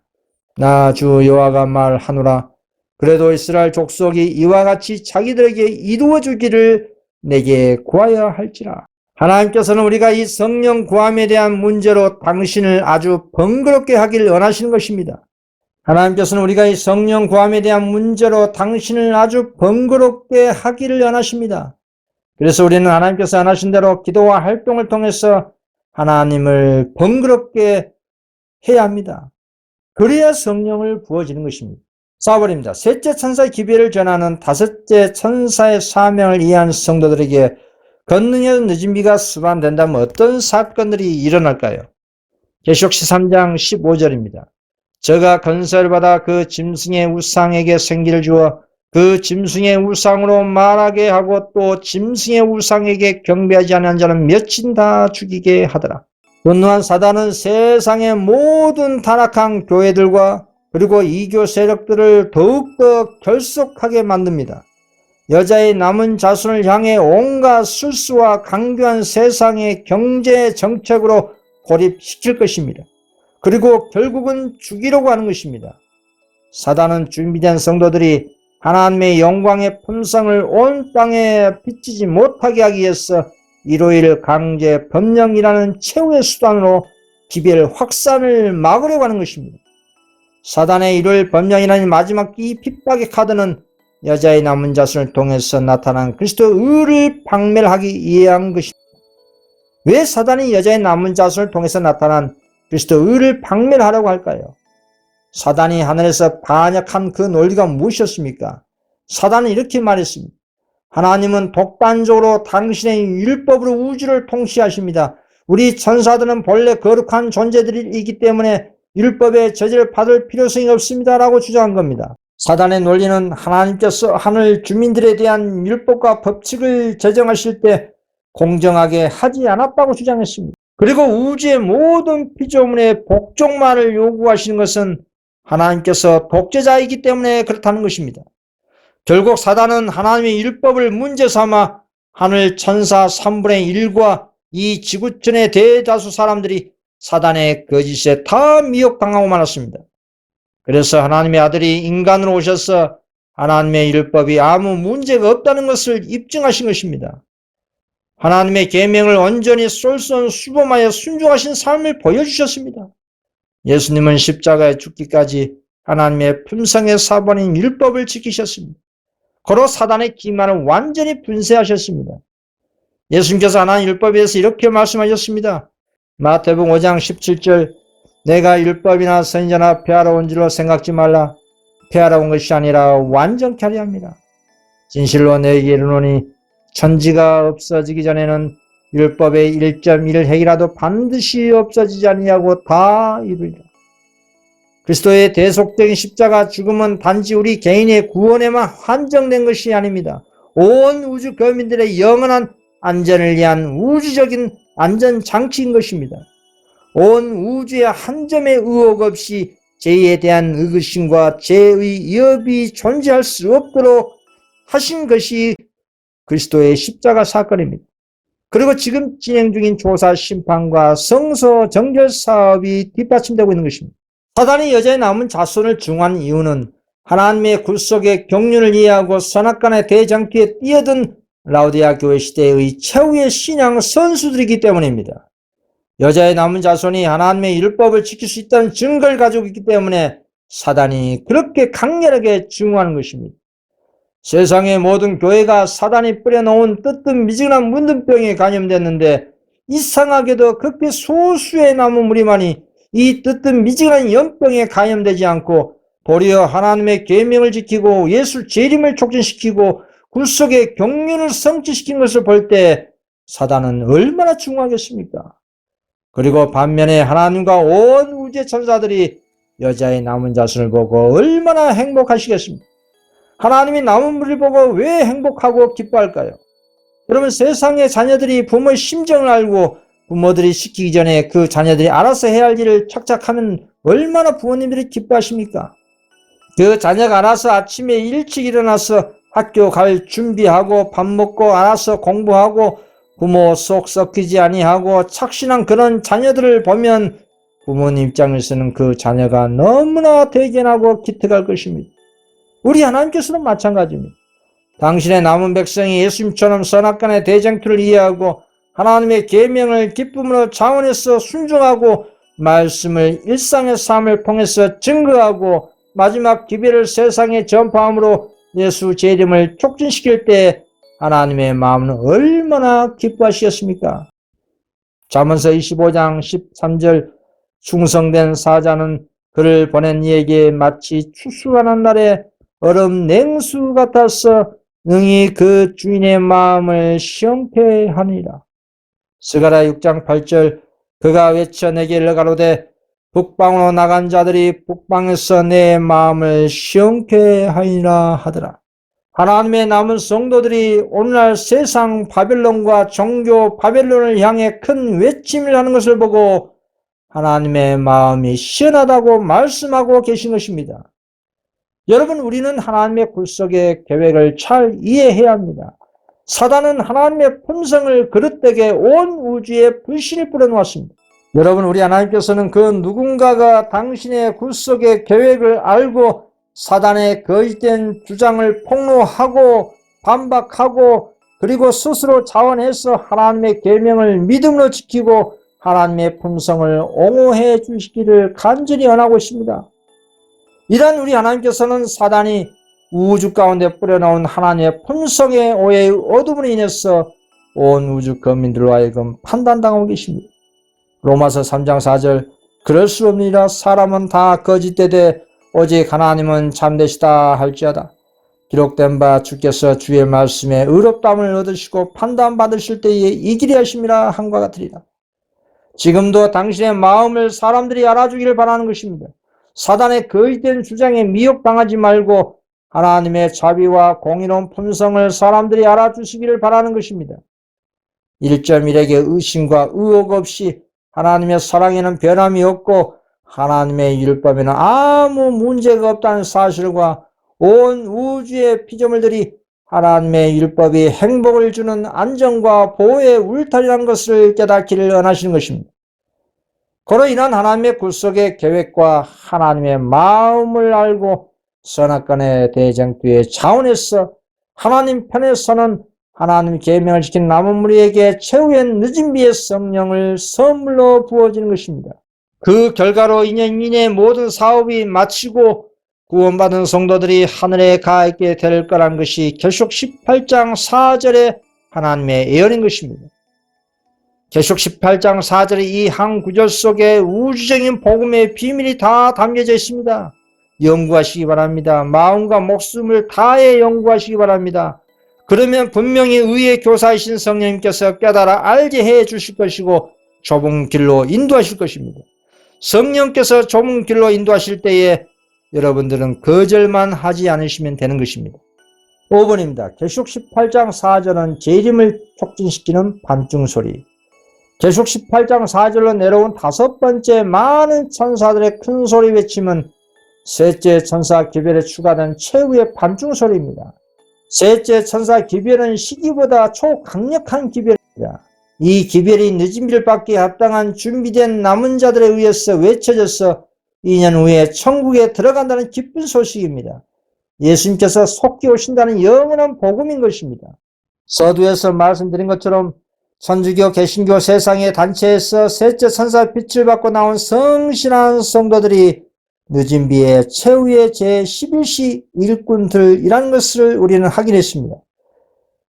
나 주 여호와가 말하노라. 그래도 이스라엘 족속이 이와 같이 자기들에게 이루어 주기를 내게 구하여 할지라. 하나님께서는 우리가 이 성령 구함에 대한 문제로 당신을 아주 번거롭게 하기를 원하시는 것입니다. 하나님께서는 우리가 이 성령 구함에 대한 문제로 당신을 아주 번거롭게 하기를 원하십니다. 그래서 우리는 하나님께서 원하신 대로 기도와 활동을 통해서 하나님을 번거롭게 해야 합니다. 그래야 성령을 부어지는 것입니다. 4번입니다. 셋째 천사의 기별을 전하는 다섯째 천사의 사명을 이해한 성도들에게 걷느냐 늦은 비가 수반된다면 어떤 사건들이 일어날까요? 계시록 13장 15절입니다. 저가 건설을 받아 그 짐승의 우상에게 생기를 주어 그 짐승의 우상으로 말하게 하고 또 짐승의 우상에게 경배하지 않은 자는 몇인 다 죽이게 하더라. 분노한 사단은 세상의 모든 타락한 교회들과 그리고 이교 세력들을 더욱더 결속하게 만듭니다. 여자의 남은 자손을 향해 온갖 술수와 강교한 세상의 경제 정책으로 고립시킬 것입니다. 그리고 결국은 죽이려고 하는 것입니다. 사단은 준비된 성도들이 하나님의 영광의 품성을 온 땅에 비치지 못하게 하기 위해서 일요일 강제 법령이라는 최후의 수단으로 기별 확산을 막으려고 하는 것입니다. 사단의 일요일 법령이라는 마지막 이 핍박의 카드는 여자의 남은 자손을 통해서 나타난 그리스도의 의를 박멸하기 위한 것입니다. 왜 사단이 여자의 남은 자손을 통해서 나타난 그리스도의 의를 박멸하려고 할까요? 사단이 하늘에서 반역한 그 논리가 무엇이었습니까? 사단은 이렇게 말했습니다. 하나님은 독단적으로 당신의 율법으로 우주를 통치하십니다. 우리 천사들은 본래 거룩한 존재들이기 때문에 율법의 저지를 받을 필요성이 없습니다. 라고 주장한 겁니다. 사단의 논리는 하나님께서 하늘 주민들에 대한 율법과 법칙을 제정하실 때 공정하게 하지 않았다고 주장했습니다. 그리고 우주의 모든 피조물의 복종만을 요구하시는 것은 하나님께서 독재자이기 때문에 그렇다는 것입니다. 결국 사단은 하나님의 율법을 문제 삼아 하늘 천사 3분의 1과 이 지구촌의 대다수 사람들이 사단의 거짓에 다 미혹당하고 말았습니다. 그래서 하나님의 아들이 인간으로 오셔서 하나님의 율법이 아무 문제가 없다는 것을 입증하신 것입니다. 하나님의 계명을 온전히 솔선수범하여 순종하신 삶을 보여주셨습니다. 예수님은 십자가에 죽기까지 하나님의 품성의 사본인 율법을 지키셨습니다. 고로 사단의 기만을 완전히 분쇄하셨습니다. 예수님께서 하나님 율법에 대해서 이렇게 말씀하셨습니다. 마태복음 5장 17절 내가 율법이나 선지자나 폐하러 온 줄로 생각지 말라. 폐하러 온 것이 아니라 완전케 하려 합니다. 진실로 너희에게 이르노니 천지가 없어지기 전에는 율법의 1.1핵이라도 반드시 없어지지 아니하고 다 이루리라. 그리스도의 대속적인 십자가 죽음은 단지 우리 개인의 구원에만 한정된 것이 아닙니다. 온 우주 거민들의 영원한 안전을 위한 우주적인 안전장치인 것입니다. 온 우주의 한 점의 의혹 없이 죄에 대한 의구심과 죄의 위협이 존재할 수 없도록 하신 것이 그리스도의 십자가 사건입니다. 그리고 지금 진행 중인 조사, 심판과 성소 정결 사업이 뒷받침되고 있는 것입니다. 사단이 여자의 남은 자손을 중한 이유는 하나님의 굴속의 경륜을 이해하고 선악간의 대장투에 뛰어든 라오디아 교회 시대의 최후의 신앙 선수들이기 때문입니다. 여자의 남은 자손이 하나님의 율법을 지킬 수 있다는 증거를 가지고 있기 때문에 사단이 그렇게 강렬하게 증오하는 것입니다. 세상의 모든 교회가 사단이 뿌려놓은 뜨뜻 미지근한 문둥병에 감염됐는데 이상하게도 그렇게 소수의 남은 무리만이 이 뜨뜻 미지근한 연병에 감염되지 않고 도리어 하나님의 계명을 지키고 예수 재림을 촉진시키고 굴속의 경륜을 성취시킨 것을 볼 때 사단은 얼마나 중요하겠습니까? 그리고 반면에 하나님과 온 우주의 천사들이 여자의 남은 자손을 보고 얼마나 행복하시겠습니까? 하나님이 남은 무리를 보고 왜 행복하고 기뻐할까요? 여러분, 세상의 자녀들이 부모의 심정을 알고 부모들이 시키기 전에 그 자녀들이 알아서 해야 할 일을 착착하면 얼마나 부모님들이 기뻐하십니까? 그 자녀가 알아서 아침에 일찍 일어나서 학교 갈 준비하고 밥 먹고 알아서 공부하고 부모 속 썩히지 아니하고 착신한 그런 자녀들을 보면 부모님 입장에서는 그 자녀가 너무나 대견하고 기특할 것입니다. 우리 하나님께서는 마찬가지입니다. 당신의 남은 백성이 예수님처럼 선악간의 대쟁투를 이해하고 하나님의 계명을 기쁨으로 자원해서 순종하고 말씀을 일상의 삶을 통해서 증거하고 마지막 기별을 세상에 전파함으로 예수 재림을 촉진시킬 때 하나님의 마음은 얼마나 기뻐하시겠습니까? 잠언서 25장 13절 충성된 사자는 그를 보낸 이에게 마치 추수하는 날에 얼음 냉수 같아서 능히 그 주인의 마음을 시원케 하니라. 스가랴 6장 8절 그가 외쳐 내게 일러가로되 북방으로 나간 자들이 북방에서 내 마음을 시원케 하니라 하더라. 하나님의 남은 성도들이 오늘날 세상 바벨론과 종교 바벨론을 향해 큰 외침을 하는 것을 보고 하나님의 마음이 시원하다고 말씀하고 계신 것입니다. 여러분, 우리는 하나님의 굴속의 계획을 잘 이해해야 합니다. 사단은 하나님의 품성을 그릇되게 온 우주에 불신을 뿌려놓았습니다. 여러분, 우리 하나님께서는 그 누군가가 당신의 굴속의 계획을 알고 사단의 거짓된 주장을 폭로하고 반박하고 그리고 스스로 자원해서 하나님의 계명을 믿음으로 지키고 하나님의 품성을 옹호해 주시기를 간절히 원하고 있습니다. 이런 우리 하나님께서는 사단이 우주 가운데 뿌려놓은 하나님의 품성의 오해의 어둠으로 인해서 온 우주 거민들로 하여금 판단당하고 계십니다. 로마서 3장 4절 그럴 수 없느니라 사람은 다 거짓되되 오직 하나님은 참되시다 할지어다. 기록된 바 주께서 주의 말씀에 의롭다함을 얻으시고 판단받으실 때에 이기리 하심이라 한과 같으리라. 지금도 당신의 마음을 사람들이 알아주기를 바라는 것입니다. 사단의 거짓된 주장에 미혹당하지 말고 하나님의 자비와 공의로운 품성을 사람들이 알아주시기를 바라는 것입니다. 1.1에게 의심과 의혹 없이 하나님의 사랑에는 변함이 없고 하나님의 율법에는 아무 문제가 없다는 사실과 온 우주의 피조물들이 하나님의 율법이 행복을 주는 안정과 보호의 울타리라는 것을 깨닫기를 원하시는 것입니다. 그로 인한 하나님의 굴속의 계획과 하나님의 마음을 알고 선악간의 대쟁투의 자원에서 하나님 편에 서는 하나님 계명을 지킨 남은 무리에게 최후의 늦은 비의 성령을 선물로 부어지는 것입니다. 그 결과로 2년 이내에 모든 사업이 마치고 구원받은 성도들이 하늘에 가 있게 될 거라는 것이 계시록 18장 4절의 하나님의 예언인 것입니다. 계시록 18장 4절의 이 한 구절 속에 우주적인 복음의 비밀이 다 담겨져 있습니다. 연구하시기 바랍니다. 마음과 목숨을 다해 연구하시기 바랍니다. 그러면 분명히 의의 교사이신 성령님께서 깨달아 알게 해 주실 것이고 좁은 길로 인도하실 것입니다. 성령께서 좁은 길로 인도하실 때에 여러분들은 거절만 하지 않으시면 되는 것입니다. 5번입니다. 계시록 18장 4절은 재림을 촉진시키는 밤중소리. 계시록 18장 4절로 내려온 5번째 많은 천사들의 큰 소리 외침은 셋째 천사 기별에 추가된 최후의 밤중소리입니다. 셋째 천사 기별은 시기보다 초강력한 기별입니다. 이 기별이 늦은 비를 받기에 합당한 준비된 남은 자들에 의해서 외쳐져서 2년 후에 천국에 들어간다는 기쁜 소식입니다. 예수님께서 속히 오신다는 영원한 복음인 것입니다. 서두에서 말씀드린 것처럼 천주교, 개신교 세상의 단체에서 셋째 천사의 빛을 받고 나온 성실한 성도들이 늦은 비의 최후의 제11시 일꾼들이라는 것을 우리는 확인했습니다.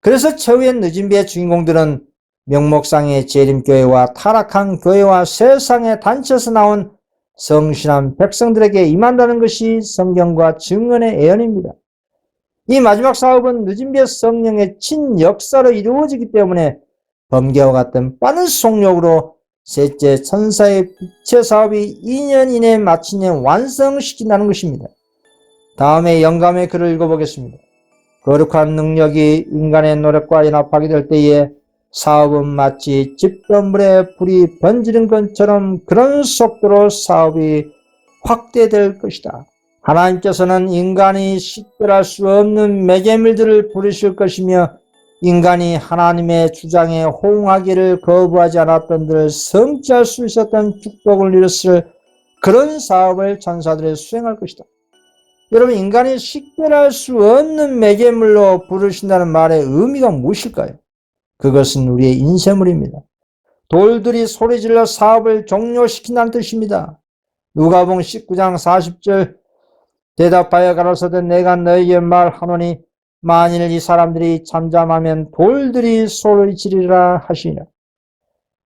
그래서 최후의 늦은 비의 주인공들은 명목상의 재림교회와 타락한 교회와 세상의 단체에서 나온 성실한 백성들에게 임한다는 것이 성경과 증언의 예언입니다. 이 마지막 사업은 늦은 비의 성령의 친역사로 이루어지기 때문에 번개와 같은 빠른 속력으로 셋째 천사의 빛의 사업이 2년 이내에 마침내 완성시킨다는 것입니다. 다음에 영감의 글을 읽어보겠습니다. 거룩한 능력이 인간의 노력과 연합하게 될 때에 사업은 마치 집건물에 불이 번지는 것처럼 그런 속도로 사업이 확대될 것이다. 하나님께서는 인간이 식별할 수 없는 매개물들을 부르실 것이며 인간이 하나님의 주장에 호응하기를 거부하지 않았던들 성취할 수 있었던 축복을 누렸을 그런 사업을 천사들이 수행할 것이다. 여러분, 인간이 식별할 수 없는 매개물로 부르신다는 말의 의미가 무엇일까요? 그것은 우리의 인쇄물입니다. 돌들이 소리질러 사업을 종료시킨다는 뜻입니다. 누가복음 19장 40절 대답하여 가로소되 내가 너희에게 말하노니 만일 이 사람들이 잠잠하면 돌들이 소리지르리라 하시니라.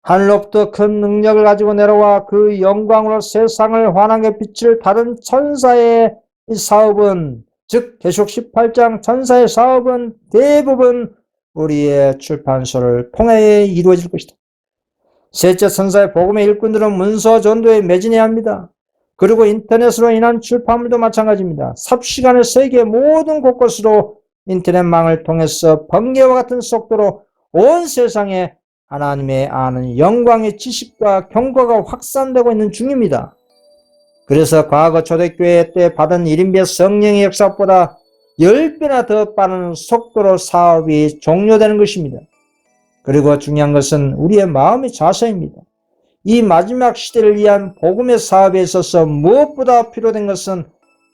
하늘로부터 큰 능력을 가지고 내려와 그 영광으로 세상을 환하게 빛을 다른 천사의 사업은, 즉 계시록 18장 천사의 사업은 대부분 우리의 출판소를 통해 이루어질 것이다. 셋째 천사의 복음의 일꾼들은 문서 전도에 매진해야 합니다. 그리고 인터넷으로 인한 출판물도 마찬가지입니다. 삽시간에 세계 모든 곳곳으로 인터넷망을 통해서 번개와 같은 속도로 온 세상에 하나님의 아는 영광의 지식과 경과가 확산되고 있는 중입니다. 그래서 과거 초대교회 때 받은 1인배 성령의 역사보다 10배나 더 빠른 속도로 사업이 종료되는 것입니다. 그리고 중요한 것은 우리의 마음의 자세입니다. 이 마지막 시대를 위한 복음의 사업에 있어서 무엇보다 필요된 것은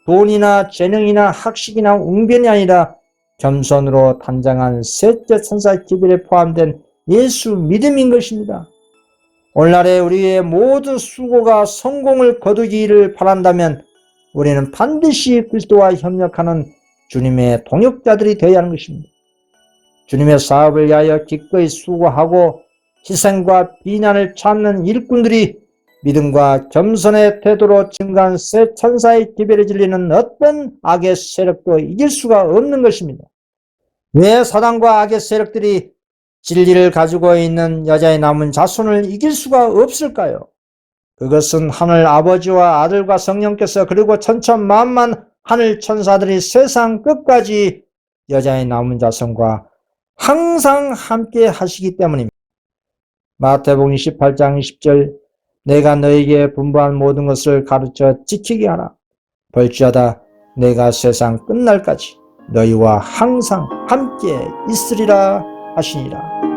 돈이나 재능이나 학식이나 웅변이 아니라 겸손으로 단장한 셋째 천사 기별에 포함된 예수 믿음인 것입니다. 오늘날의 우리의 모든 수고가 성공을 거두기를 바란다면 우리는 반드시 그리스도와 협력하는 주님의 동역자들이 되어야 하는 것입니다. 주님의 사업을 위하여 기꺼이 수고하고 희생과 비난을 참는 일꾼들이 믿음과 겸손의 태도로 증가한 새 천사의 기별에 질리는 어떤 악의 세력도 이길 수가 없는 것입니다. 왜 사단과 악의 세력들이 진리를 가지고 있는 여자의 남은 자손을 이길 수가 없을까요? 그것은 하늘 아버지와 아들과 성령께서 그리고 천천만만 하늘 천사들이 세상 끝까지 여자의 남은 자손과 항상 함께 하시기 때문입니다. 마태복음 28장 10절 내가 너에게 분부한 모든 것을 가르쳐 지키게 하라. 볼지어다 내가 세상 끝날까지 너희와 항상 함께 있으리라 하시니라.